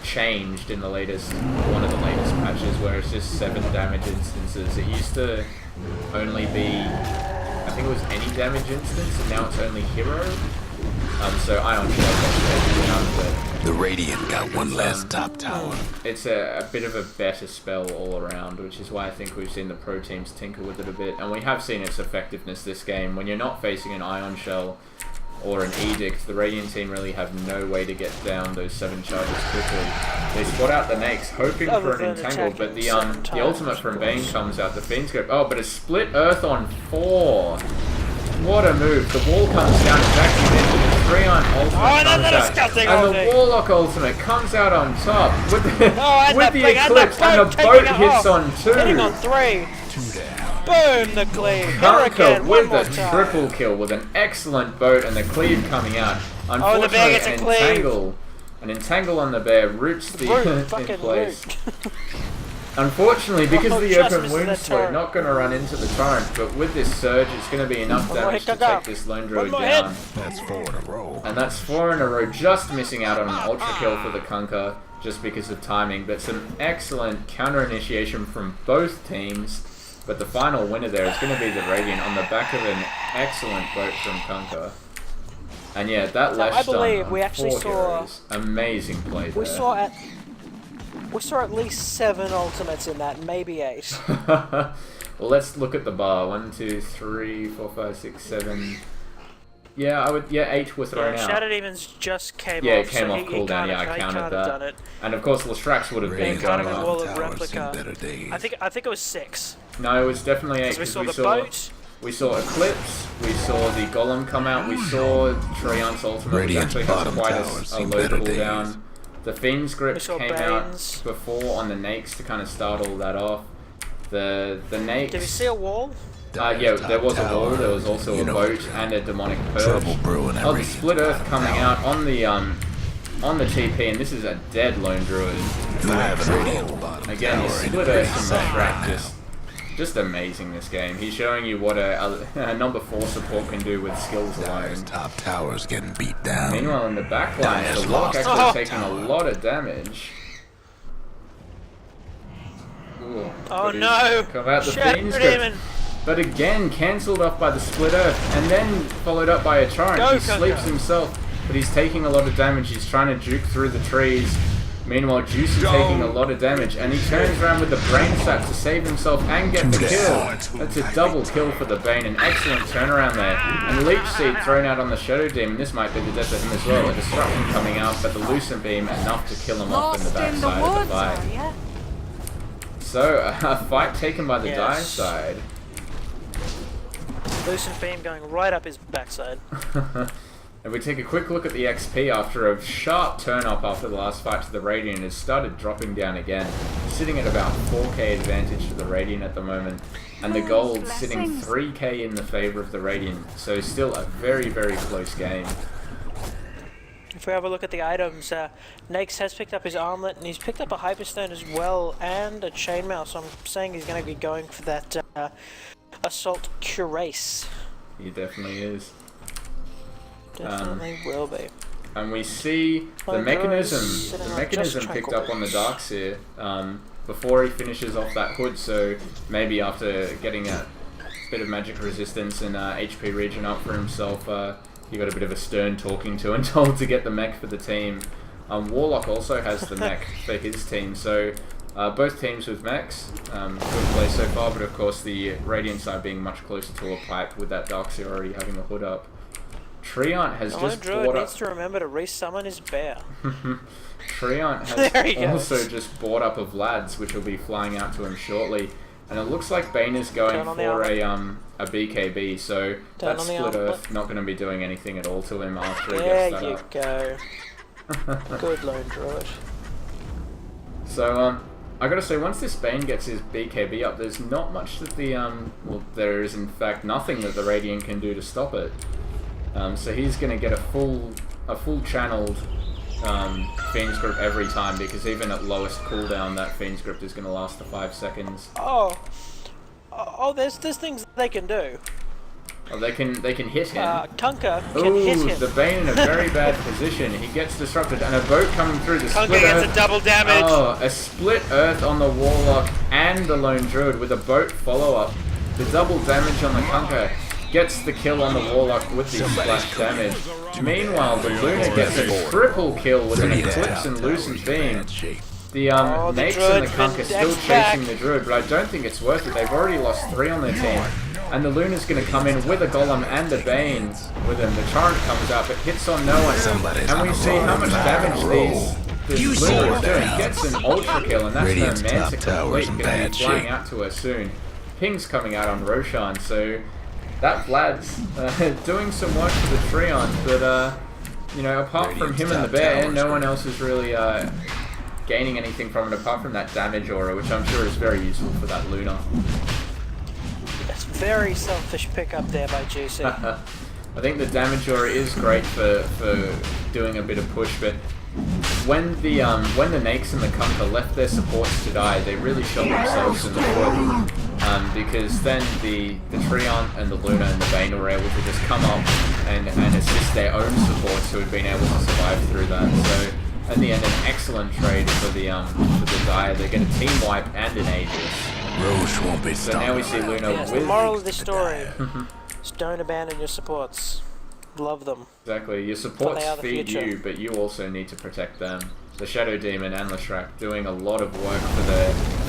changed in the latest, one of the latest patches, where it's just 7 damage instances. It used to only be, I think it was any damage instance, and now it's only hero. So Ion Shell got the Radiant got one last top tower. It's a bit of a better spell all around, which is why I think we've seen the pro teams tinker with it a bit, and we have seen its effectiveness this game. When you're not facing an Ion Shell or an Edict, the Radiant team really have no way to get down those 7 charges quickly. They spot out the Nakes, hoping for an Entangle, but the ultimate from Bane comes out. The Fiends go, oh, but a Split Earth on 4. What a move. The wall comes down, it's actually into the Treant ultimate comes out, and the Warlock ultimate comes out on top with the, with the Eclipse, and the boat hits on 2. Hitting on 3. 2 down. Boom, the cleave. Kunkel with the a triple kill with an excellent boat and the cleave coming out. Unfortunately, the bear gets a cleave. An entangle on the bear roots the in place. Unfortunately, because of the just open missed wound that split, turret. not going to run into the torrent, but with this surge, it's going to be enough One more damage hit, to go. take this lone druid more down. That's 4 in a row. And that's 4 in a row, just missing out on an ultra kill for the Kunkka, just because of timing. But some excellent counter initiation from both teams. But the final winner there is going to be the Radiant on the back of an excellent boat from Kunkka. And yeah, that Now, I left believe on we actually 4 saw- heroes. Amazing play there. We saw at least 7 ultimates in that, maybe 8. Well, let's look at the bar. 1, 2, 3, 4, 5, 6, 7. Yeah, 8 were thrown out. Shattered Demons just came off. Yeah, it came so off he cooldown. can't Yeah, I have- he counted can't have done that. it. And of course, Lestrax would have been Radiant's can't going have on. wall of towers seen replica. better days. I think it was 6. No, it was definitely 8 Because we because saw the boat. we saw Eclipse, we saw the Golem come out, we saw Treant's ultimate, which Radiant's actually has bottom quite towers a seen low better cooldown. days. The Fiend's Grip We saw came Banes. out before on the Nakes to kind of start all that off. The Nakes... Did we see a wall? yeah, there was a wall, Tower, there was also you a know, boat and a Demonic Purge. Trouble brewing Oh, the every Split Earth coming out on the TP, and this is a dead Lone Druid. You have a Radiant's bottom Again, the tower in Split a Earth great from sight Lestrack right just amazing this game. He's showing you what a number 4 support can do with skills now. alone. His top tower's getting beat down. Meanwhile, in the back line, Dyer's the Lock lost actually his taking a tower. lot of damage. Ooh, Oh but he's no! come out the Shattered Fiend's Grip. Demon! But again, cancelled off by the Split Earth, and then followed up by a Torrent. Go, He sleeps Kunkka. himself, but he's taking a lot of damage. He's trying to juke through the trees. Meanwhile, Juice is taking a lot of damage, and he turns around with the Brain Sap to save himself and get the kill. That's a double kill for the Bane, an excellent turnaround there. And Leech Seed thrown out on the Shadow Demon. This might be the death of him as well. A Disruption coming out, but the Lucent Beam enough to kill him off in the Lost in the backside of the woods, fight. are ya? So, a fight taken by the Yes. Dire side. Lucent Beam going right up his backside. And we take a quick look at the XP after a sharp turn up after the last fight to the Radiant. It started dropping down again, sitting at about 4k advantage to the Radiant at the moment. And the gold sitting Blessings. 3k in the favor of the Radiant. So still a very, very close game. If we have a look at the items, Nakes has picked up his armlet and he's picked up a Hyperstone as well and a Chainmail, so I'm saying he's going to be going for that Assault Cuirass. He definitely is. Definitely will be. And we see the Oh, mechanism, guys, the just mechanism picked up on the tranquil. Darkseer before he finishes off that hood. So maybe after getting a bit of magic resistance and HP regen up for himself, he got a bit of a stern talking to and told to get the mech for the team. Warlock also has the mech for his team. So both teams with mechs, good play so far. But of course the Radiant side being much closer to a pipe with that Darkseer already having a hood up. Treant has The just Druid bought needs up. to remember to resummon his bear. Treant There he has goes. also just bought up a Vlad's, which will be flying out to him shortly. And it looks like Bane is going Turn on the for armor. a BKB, so Turn that on the Split armor. Earth not going to be doing anything at all to him after he There gets that you up. go. Good Lone Druid. So I gotta say, once this Bane gets his BKB up, there's not much that the well, there is in fact nothing that the Radiant can do to stop it. So he's gonna get a full channeled Fiend's Grip every time, because even at lowest cooldown, that Fiend's Grip is gonna last for 5 seconds. Oh, there's things they can do. Oh, they can hit him. Kunkka can hit Ooh, him. the Bane in a very bad position. He gets disrupted, and a boat coming through. The Kunkka Split gets Earth. a double damage. Oh, a Split Earth on the Warlock and the Lone Druid with a boat follow-up. The double damage on the Kunkka gets the kill on the Warlock with the splash damage. Meanwhile, the Luna gets a triple kill with an Eclipse and Lucent Beam. The Oh, the Nakes and the Druid's Kunkka been still decked back. chasing the Druid, but I don't think it's worth it. They've already lost 3 on their team. And the Luna's going to come in with a Golem and a Bane with him. The Torrent comes out, but hits on no one. Somebody's And we on a see roll. how much damage this You Luna saw is doing. that. Gets an Ultra Kill, and that's Radiant's no Mantic top tower's complete. in Going to bad be flying shape. out to her soon. Ping's coming out on Roshan, so that Vlad's doing some work for the Treant, but you know, apart from Radiant's him and the top bear, tower's no one good. else is really gaining anything from it apart from that damage aura, which I'm sure is very useful for that Luna. That's very selfish pickup there by GC. I think the damage aura is great for doing a bit of push, but when the Nakes and the Kunka left their supports to die, they really shot themselves in the foot. Because then the Treant and the Luna and the Bane were able to just come up and assist their own supports who had been able to survive through that. So in the end, an excellent trade for the Dire. They get a team wipe and an Aegis. Roche won't be So now we see Luna Yes, with the moral of this story. Don't abandon your supports. Love them. exactly. Your supports They are the feed future. you, but you also need to protect them. The Shadow Demon and Leshrac doing a lot of work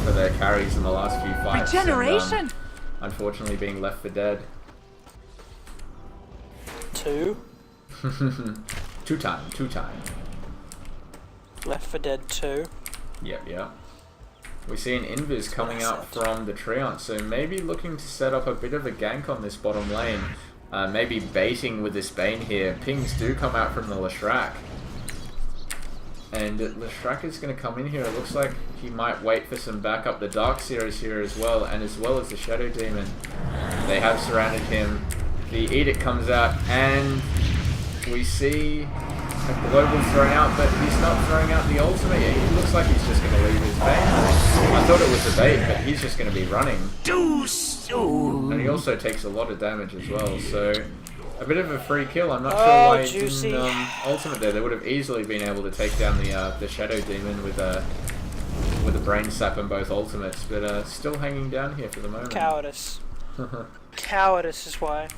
for their carries in the last few fights. Regeneration! And, unfortunately being left for dead. 2. Two time. Left for Dead 2. Yep. We see an Invis coming out from the Treant, so maybe looking to set up a bit of a gank on this bottom lane. Maybe baiting with this Bane here. Pings do come out from the Leshrac. And Leshrac is going to come in here. It looks like he might wait for some backup. The Dark Series here as well as the Shadow Demon. They have surrounded him. The Edict comes out, and we see a global thrown out, but he's not throwing out the ultimate yet. He looks like he's just going to leave his bait. I thought it was a bait, but he's just going to be running. Too soon. And he also takes a lot of damage as well, so a bit of a free kill. I'm not sure why he juicy. didn't ultimate there. They would have easily been able to take down the Shadow Demon with a Brain Sap and both ultimates, but still hanging down here for the moment. Cowardice. Cowardice is why.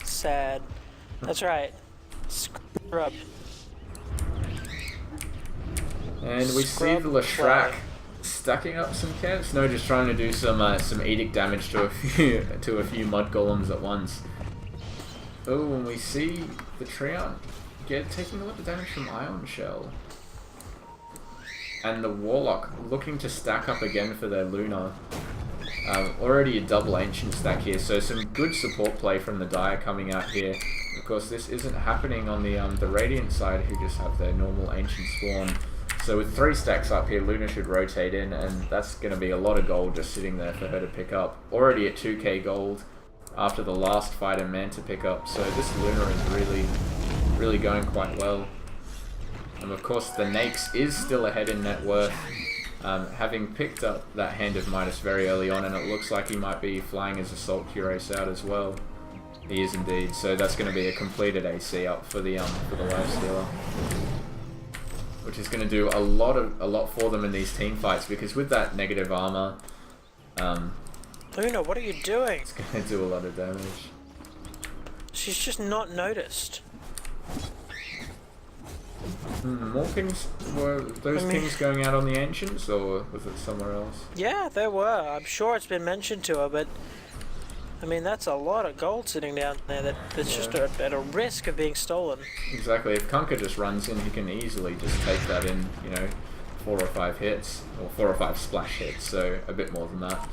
Sad. That's right. Scrub. And we see the Leshrac stacking up some camps. No, just trying to do some Edict damage to a few Mud Golems at once. Oh, and we see the Treant taking a lot of damage from Ion Shell. And the Warlock looking to stack up again for their Luna. Already a double Ancient stack here, so some good support play from the Dire coming out here. Of course, this isn't happening on the Radiant side, who just have their normal Ancient spawn. So with 3 stacks up here, Luna should rotate in, and that's going to be a lot of gold just sitting there for her to pick up. Already at 2k gold after the last fight and Man to pick up, so this Luna is really going quite well. And of course, the Nakes is still ahead in net worth, having picked up that Hand of Midas very early on, and it looks like he might be flying his Assault Cuirass out as well. He is indeed, so that's going to be a completed AC up for the Lifestealer, which is going to do a lot for them in these team fights, because with that negative armor, Luna, what are you doing? it's going to do a lot of damage. She's just not noticed. More pings? Were those pings going out on the Ancients, or was it somewhere else? Yeah, there were. I'm sure it's been mentioned to her, but I mean, that's a lot of gold sitting down there that's just at a risk of being stolen. Exactly. If Kunkka just runs in, he can easily just take that in, 4 or 5 hits, or 4 or 5 splash hits, so a bit more than that.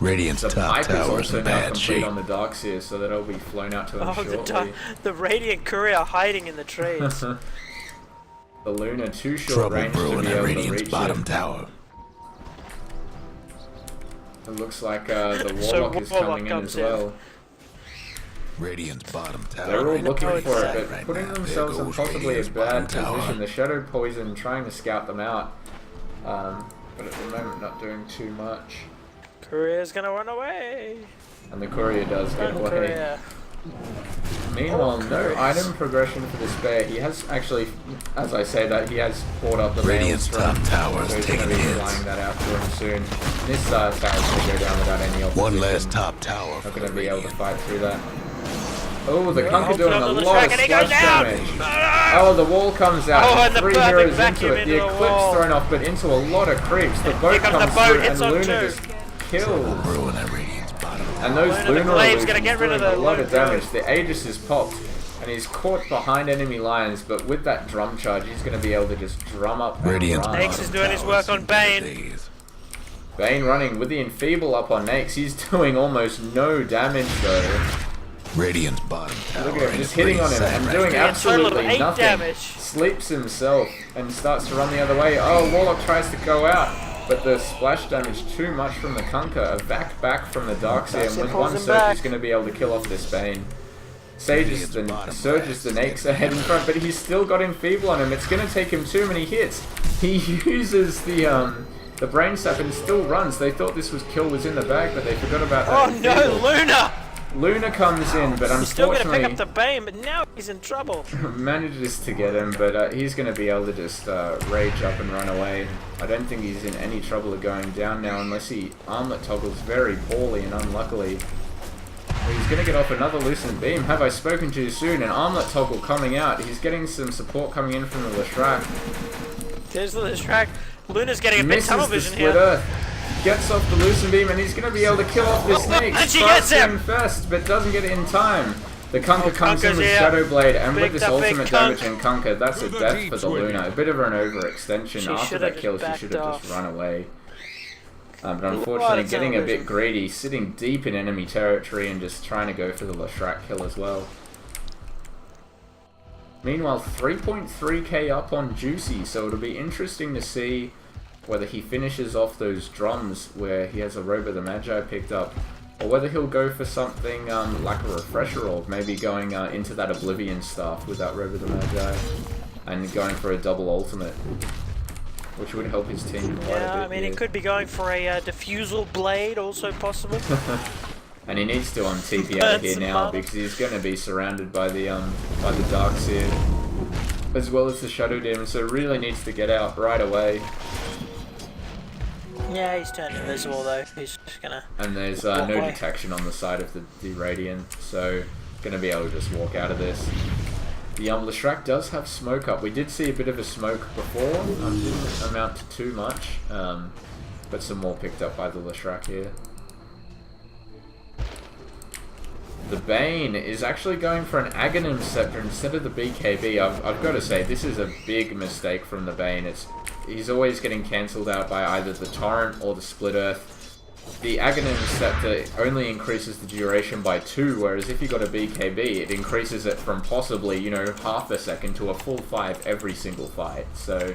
Radiant's The top pipe is tower's also in now bad complete shape. on the Darkseer, so that'll be flown out to them shortly. The Radiant Courier hiding in the trees. The Luna, too short Trouble range to brewing be at able to Radiant's reach bottom it. tower. It looks like the So Warlock is Warlock coming in comes as well. Radiant's bottom tower. They're all looking for it, Right but putting now, themselves there in goes possibly a Radiant's bottom bad tower. position. The Shadow Poison trying to scout them out, but at the moment not doing too much. Courier's gonna run away. And the Courier does get away. Courier. Meanwhile, no item progression for this bear. He has actually, as I say that, he has bought up the Radiant's Maelstrom, top tower is so he's going to taking be hits. flying that out for him soon. This tower's going to go down without any opposition. One less top tower Not for going to the be able to Radiant. fight through that. Oh, the Kunkka Hold doing on a to the lot track of and he goes splash down. damage. Oh, the wall comes out. Oh, and the 3 perfect heroes into vacuum it. into The the Eclipse wall. thrown off, but into a lot of creeps. The boat comes the comes boat, through, it's and on Luna two. just kills. Brewing at Radiant's bottom tower. And those Luna the Lunar Glade's illusions gonna get rid of doing a the lot of Luna damage. The Aegis is popped, and he's caught behind enemy lines, but with that drum charge, he's going to be able to just drum up and Radiant's run. Nakes is doing his work on Bane. Bane running with the Enfeeble up on Nakes. He's doing almost no damage though. Radiant's bottom tower. Look at him, in just a hitting pretty on him sad and right doing now. a total of absolutely 8 nothing. damage. Sleeps himself and starts to run the other way. Oh, Warlock tries to go out, but the splash damage too much from the Kunkka. A vac back from the Darkseer, and with pulls one him surge back. he's going to be able to kill off this Bane. Surges the Nakes ahead in front, but he's still got Enfeeble on him. It's going to take him too many hits. He uses the Brain Sap and still runs. They thought this kill was in the bag, but they forgot about that. Oh no, Luna! Luna comes in, but He's still going to pick unfortunately up the Bane, but now he's in trouble. manages to get him, but he's going to be able to just rage up and run away. I don't think he's in any trouble of going down now unless he armlet toggles very poorly and unluckily. He's going to get off another Lucent Beam. Have I spoken too soon? An armlet toggle coming out. He's getting some support coming in from the Leshrac. There's the Leshrac. Luna's getting a bit Misses tunnel the vision Split here. Earth. Gets off the Lucent Beam and he's going to be able to kill off this snake. And she gets him! First, but doesn't get it in time. The Kunkka comes in with Kunka's Shadow Blade, and with Picked this up big ultimate Kunk. damage in Kunkka, that's a To the death deep for the swing. Luna. A bit of an overextension. She After should've that just kill, she backed should have just off. run away. But Lot unfortunately, of getting a bit television. greedy, sitting deep in enemy territory and just trying to go for the Leshrac kill as well. Meanwhile, 3.3k up on Juicy, so it'll be interesting to see whether he finishes off those drums where he has a Robo the Magi picked up, or whether he'll go for something like a Refresher Orb, maybe going into that Oblivion staff with that Robo the Magi, and going for a double ultimate, which would help his team quite a bit. Yeah, I mean, he here. could be going for a Diffusal Blade, also possible. And he needs to TP Burn out of here some now mana. because he's going to be surrounded by the Darkseer as well as the Shadow Demon, so really needs to get out right away. Yeah, he's turned invisible though. He's just gonna. And there's Walk no away. detection on the side of the Radiant, so going to be able to just walk out of this. The Leshrac does have smoke up. We did see a bit of a smoke before, didn't amount to too much, but some more picked up by the Leshrac here. The Bane is actually going for an Aghanim Scepter instead of the BKB. I've got to say, this is a big mistake from the Bane. He's always getting cancelled out by either the Torrent or the Split Earth. The Aghanim Scepter only increases the duration by 2, whereas if you got a BKB, it increases it from possibly, you know, half a second to a full 5 every single fight. So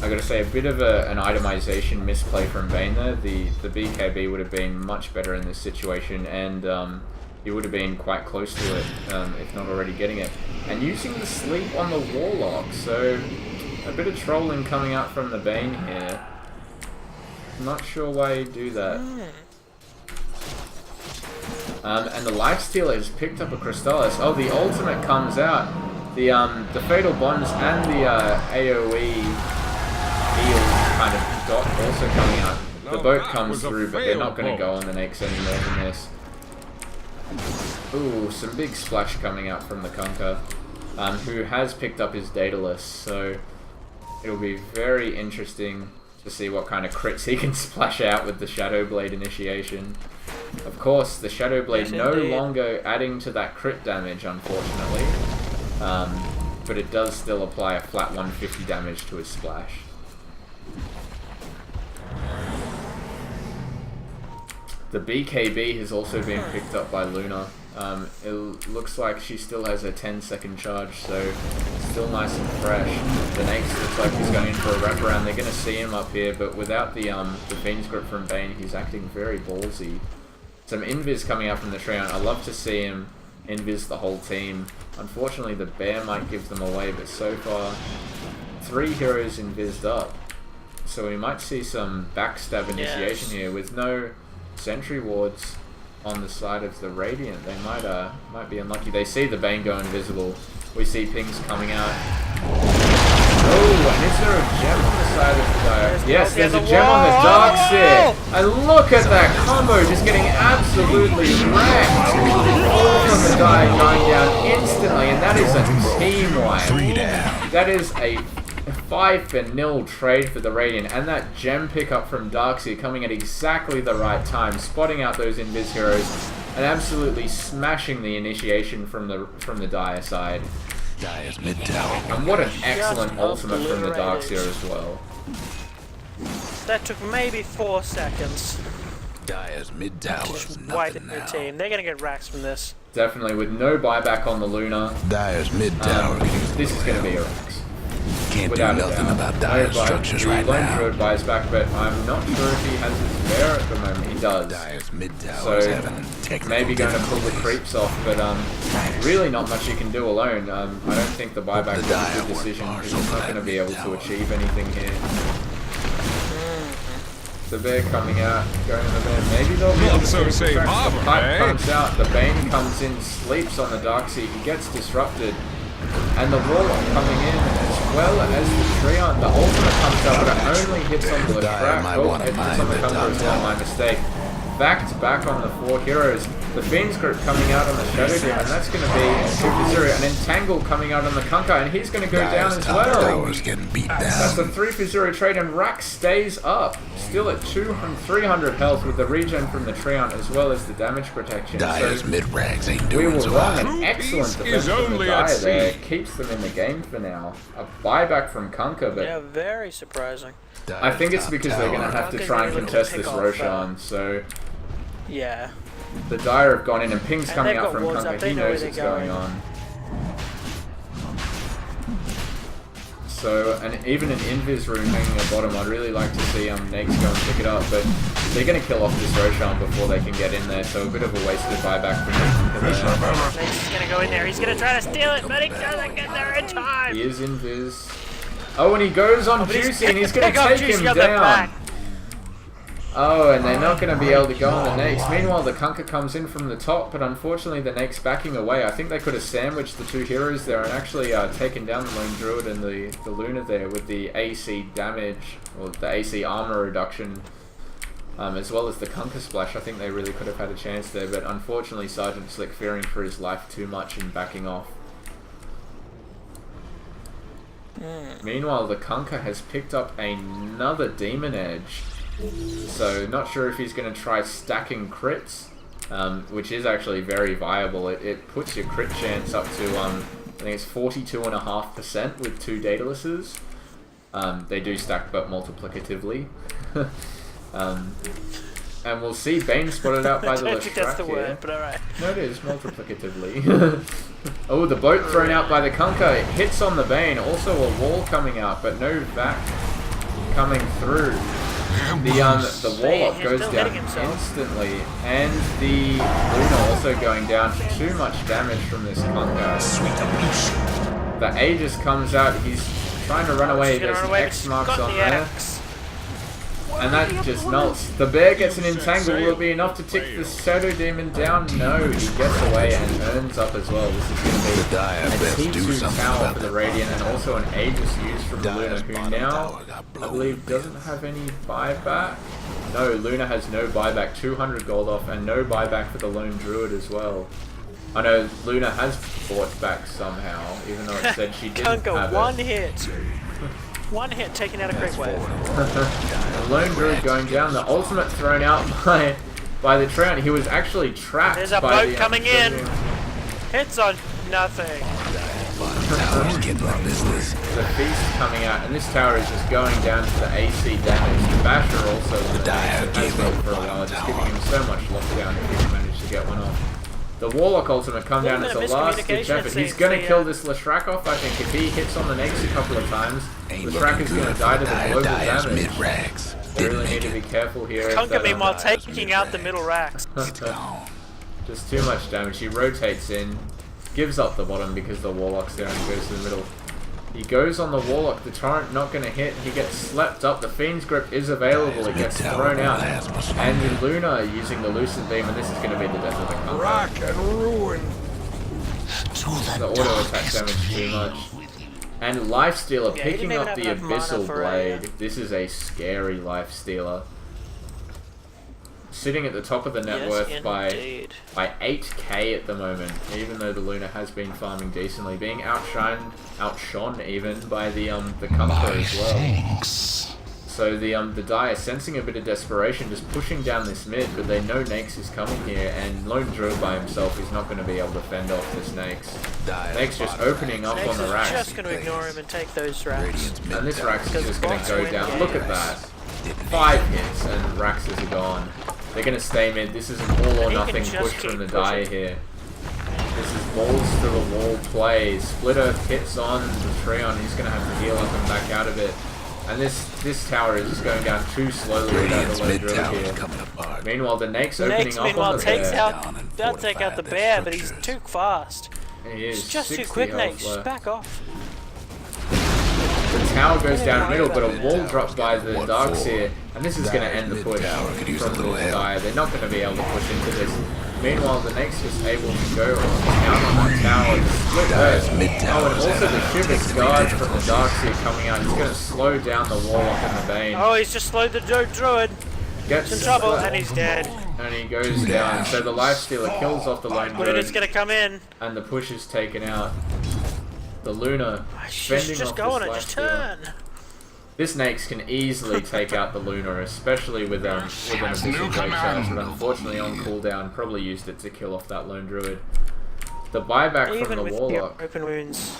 I got to say, a bit of an itemization misplay from Bane there. The BKB would have been much better in this situation, and he would have been quite close to it, if not already getting it. And using the sleep on the Warlock, so a bit of trolling coming out from the Bane here. Not sure why he'd do that. And the Lifestealer has picked up a Crystallis. Oh, the ultimate comes out. The Fatal Bonds and the AoE heal kind of dot also coming out. The Now boat that comes was a through, but they're not going to fail go on the Nakes any more than this. Ooh, some big splash coming out from the Kunkka, who has picked up his Daedalus, so it'll be very interesting to see what kind of crits he can splash out with the Shadow Blade initiation. Of course, the Shadow Blade Yes, no indeed. longer adding to that crit damage, unfortunately, but it does still apply a flat 150 damage to his splash. The BKB has also been picked up by Luna. It looks like she still has a 10-second charge, so still nice and fresh. The Nakes looks like he's going in for a wraparound. They're going to see him up here, but without the Fiend's Grip from Bane, he's acting very ballsy. Some invis coming up from the Treant. I love to see him invis the whole team. Unfortunately, the Bear might give them away, but so far, 3 heroes invised up. So we might see some backstab initiation here with no sentry wards on the side of the Radiant. They might be unlucky. They see the Bane go invisible. We see pings coming out. Oh, and is there a gem on the side of the Dire? Yes, there's a gem on the Darkseer. And look at that combo, just getting absolutely wrecked. All from the Dire going down instantly, and that is a team wipe. 3 down. That is a 5-0 trade for the Radiant, and that gem pickup from Darkseer coming at exactly the right time, spotting out those invis heroes and absolutely smashing the initiation from the Dire side. Dire's mid tower. And what an excellent Just ultimate from the obliterated. Darkseer as well. That took maybe 4 seconds. Dire's mid tower's Just wipe nothing their now. team. They're gonna get racks from this. Definitely with no buyback on the Luna. Dire's mid tower. This is going to be a Rex. Can't without do a nothing doubt. about No Dire's buy. structures The right Lone now. Druid buys back, but I'm not sure if he has his bear at the moment. He does. Dire's mid So towers having technical maybe going to pull the difficulties. creeps off, but really not much you can do alone. I don't think the buyback The is a Dire good decision. weren't He's partial not to going to that be able to mid-tower. achieve anything here. The bear coming out, going to the bear. Maybe they'll be able to So keep say the tracks. Bob, The pipe eh? comes out, the Bane comes in, sleeps on the Darkseid, he gets disrupted. And the Warlock coming in, as well as the Treon. The ultimate comes out, but it only hits on the track. might Oh, wanna it hits mind on the the Conqueror as well, my mistake. Back to back on the 4 heroes. The Fiends group coming out on the Shadow Demon, and that's going to be 2-0. And Entangle coming out on the Kunkka, and he's going to go down Dire's as top well. tower's getting beat That's a down. 3-0 trade, and Rax stays up. Still at 300 health with the regen from the Treon, as well as the damage protection. Dire's So mid-rags ain't we doing were so wrong. hot. An excellent Two-piece defense is from the only at Dire there. sea. Keeps them in the game for now. A buyback from Kunkka, but Yeah, very surprising. I think it's because they're going to have to Kunkka's try and really looking to contest pick this off, Roshan. So Yeah. the Dire have gone in, and Ping's And coming they've out got from wards up, Kunkka. they He know where knows they're what's going going. on. So, and even an Invis rune hanging at bottom, I'd really like to see Nakes go and pick it up, but they're going to kill off this Roshan before they can get in there, so a bit of a wasted buyback from Nakes. He's gonna go in there. He's gonna try to steal it, but he doesn't get there in time. He is Invis. Oh, and he goes on But he's Juicy, and he's going to got take Juicy him on the down. back. Oh, and they're not going to be able to go on the Nakes. Meanwhile, the Kunkka comes in from the top, but unfortunately the Nakes backing away. I think they could have sandwiched the 2 heroes there and actually taken down the Lone Druid and the Luna there with the AC damage, or the AC armor reduction, as well as the Kunkka splash. I think they really could have had a chance there, but unfortunately SgtSlick fearing for his life too much and backing off. Meanwhile, the Kunkka has picked up another Demon Edge. So, not sure if he's going to try stacking crits, which is actually very viable. It puts your crit chance up to, I think it's 42.5% with 2 Daedalus. They do stack, but multiplicatively. And we'll see Bane spotted out by I the don't think that's Leshrac the here. word, but alright. No, it is, multiplicatively. Oh, the boat thrown out by the Kunkka. It hits on the Bane. Also a wall coming out, but no vac coming through. The Warlock He's goes still down hitting himself. instantly, and the Luna also going down for too much damage from this Kunkka. The Aegis comes out. He's trying to run away. He's gonna There's run an away, but X he's marks got on the there. X. And that just nulls. The bear gets an entangle. Will it be enough to tick the Shadow Demon down? No, he gets away and earns up as well. This is going to The be Dire a best do T2 something tower about for the that. Radiant, and also an Aegis used from Luna, Dire's who bottom now, tower got I blown believe, to doesn't have any buyback. No, Luna has no buyback, 200 gold off, and no buyback for the Lone Druid as well. I know Luna has bought back somehow, even though it said she didn't Kunkka, have one it. hit. One hit taken out a crit wave. The Lone Druid going down, the ultimate thrown out by the Treant. He was actually trapped. There's a by boat the, coming in. Hits on nothing. Bottom tower's getting the business. The Feast coming out, and this tower is just going down to the AC damage. The Basher also The Dire has gave been up for a bottom while, just tower. giving him so much lockdown if he can manage to get one off. The Warlock ultimate come down as a last ditch miscommunication, effort. it He's seems. going to kill this Leshrac off, I think. If he hits on the Nakes a couple of times, Ain't Leshrac looking is going good to die for to the Dire. global Dire's damage. mid-rags. They Didn't really need make to be it. careful here. if Kunkka that, meanwhile Dire's taking out the middle racks. Gone. Just too much damage. He rotates in, gives up the bottom because the Warlock's there and goes to the middle. He goes on the Warlock, the Torrent not going to hit, he gets slept up, the Fiend's Grip is available, it gets thrown out, and the Luna using the Lucid Beam, and this is going to be the death of the Kunkka. Rock and ruin. The auto attack damage too much. And Lifestealer Yeah, he picking didn't up even the have enough mana Abyssal for Blade. This is a scary Lifestealer. Sitting at the top of the net Yes, worth by indeed. 8k at the moment, even though the Luna has been farming decently, being outshone even by the Kunkka as well. So the Dire sensing a bit of desperation, just pushing down this mid, but they know Nakes is coming here, and Lone Druid by himself is not going to be able to fend off this Nakes. Nakes just opening up Next on the is racks, just going to ignore him and take those racks. and this Rax is Because just going to bots go win down. Look at that. 5 hits and Raxes are gone. They're going to stay mid. This is an all or He can nothing just push keep from the pushing. Dire here. This is balls to the wall play. Splitter hits on the Treon. He's going to have to heal up and back out of it. And this tower is just going down too slowly without the low drill here. Meanwhile, the Nake's opening up on the bear. Does take out the bear, but he's too fast. He is. It's just too quick, Nate. Just back off. The tower goes down middle, but a wall dropped by the Darkseer, and this is going to end the push from the Dire. They're not going to be able to push into this. Meanwhile, the Nake's just able to go down on that tower and split hers. Oh, and also the Shivers guard from the Darkseer coming out. He's going to slow down the wall up in the Bane. Oh, he's just slowed the Druid. Gets in trouble, and he's dead. And he goes down. So the Lifestealer kills off the lone Druid. But it's going to come in. And the push is taken out. The Luna fending just off go on this it, just Lifestealer. turn. This Nake's can easily take out the Luna, especially with an Abyssal Break Charge, but unfortunately on cooldown, probably used it to kill off that lone Druid. The buyback Even from the with Warlock. Open wounds.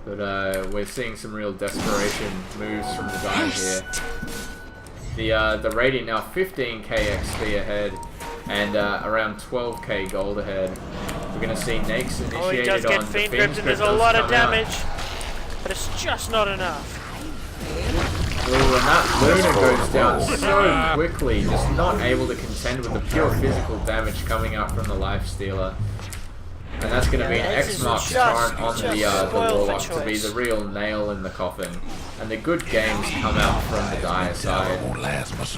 But we're seeing some real desperation moves from the Dire here. The Radiant now 15k XP ahead, and around 12k gold ahead. We're going to see Nake's initiated he does get on Fiend the Gripped, and there's a lot of damage. But it's just not enough. Ooh, and that Luna goes down so quickly, just not able to contend with the pure physical damage coming out from the Lifestealer. And that's going to be an X-Mark torrent on the Warlock to be the real nail in the coffin. And the good games come out from the Dire side.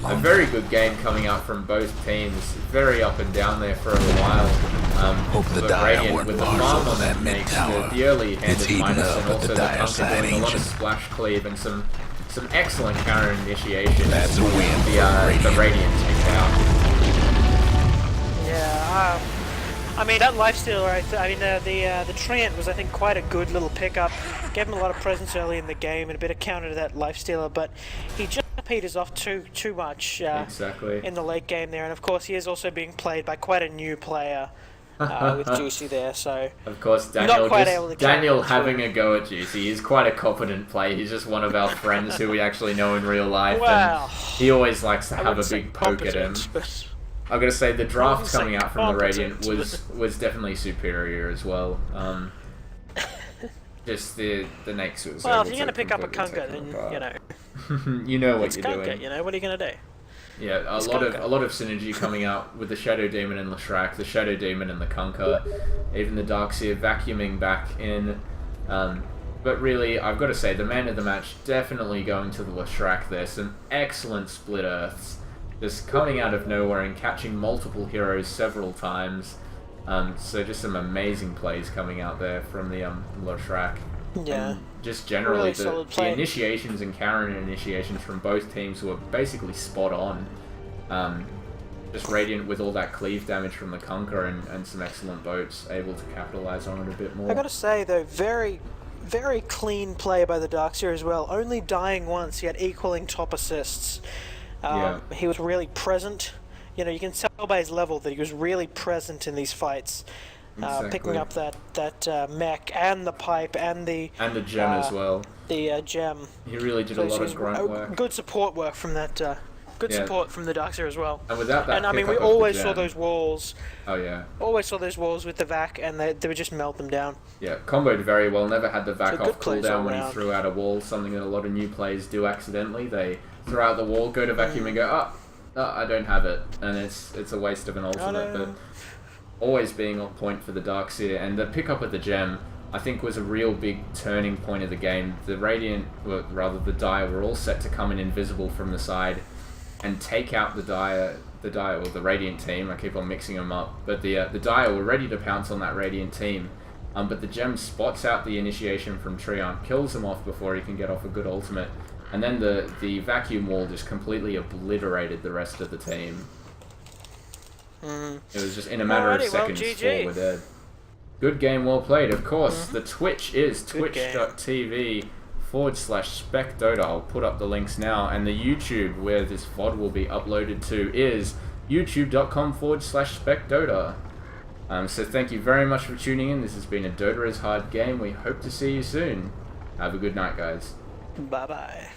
A very good game coming out from both teams. Very up and down there for a while. But Radiant with the farm on that makes the early hand is minus, and also the Punker doing a lot of splash cleave and some excellent counter initiations. That's a win. The Radiant takes out. Yeah, I mean, that Lifestealer, the Treant was, I think, quite a good little pickup. Gave him a lot of presence early in the game and a bit of counter to that Lifestealer, but he just peters off too much in the late game there. And of course, he is also being played by quite a new player with Juicy there. So of course, Daniel having a go at Juicy. He's quite a competent player. He's just one of our friends who we actually know in real life, and he always likes to have a big poke at him. I'm gonna say the draft coming out from the Radiant was definitely superior as well. Just the next was. Well, if you're gonna pick up a Kunga, then you know. You know what it's you're Kunga, doing. You know what are you gonna do? Yeah, a lot of synergy coming out with the Shadow Demon and Leshrac, the Shadow Demon and the Kunkka, even the Darkseer vacuuming back in. But really, I've got to say, the man of the match definitely going to the Leshrac there. Some excellent split earths, just coming out of nowhere and catching multiple heroes several times. So just some amazing plays coming out there from the Leshrac. Yeah. And just generally, really the initiations and counter initiations from both teams were basically spot on. Just Radiant with all that cleave damage from the Kunkka and some excellent boats, able to capitalize on it a bit more. I gotta say though, very, very clean play by the Darkseer as well. Only dying once, yet equaling top assists. He was really present. You know, you can tell by his level that he was really present in these fights. Exactly. Picking up that mech and the pipe and the gem as well. The gem. He really did a lot of grunt work. Good support work from that. Good support from the Darkseer as well. And without that, and I mean, we always saw those walls. Oh yeah. Always saw those walls with the vac, and they would just melt them down. Yeah, comboed very well. Never had the vac off cooldown when he threw out a wall. Something that a lot of new players do accidentally. They throw out the wall, go to vacuum, and go, I don't have it, and it's a waste of an ultimate. But always being on point for the Darkseer, and the pickup of the gem, I think, was a real big turning point of the game. The Radiant, well, rather the Dire, were all set to come in invisible from the side and take out the Dire, or the Radiant team. I keep on mixing them up, but the Dire were ready to pounce on that Radiant team. But the gem spots out the initiation from Treant, kills him off before he can get off a good ultimate, and then the vacuum wall just completely obliterated the rest of the team. It was just in a matter of seconds, 4 were dead. Good game, well played. Of course, the Twitch is twitch.tv/SpecDota. I'll put up the links now. And the YouTube, where this VOD will be uploaded to, is youtube.com/SpecDota. So thank you very much for tuning in. This has been a Dota is Hard game. We hope to see you soon. Have a good night, guys. Bye-bye.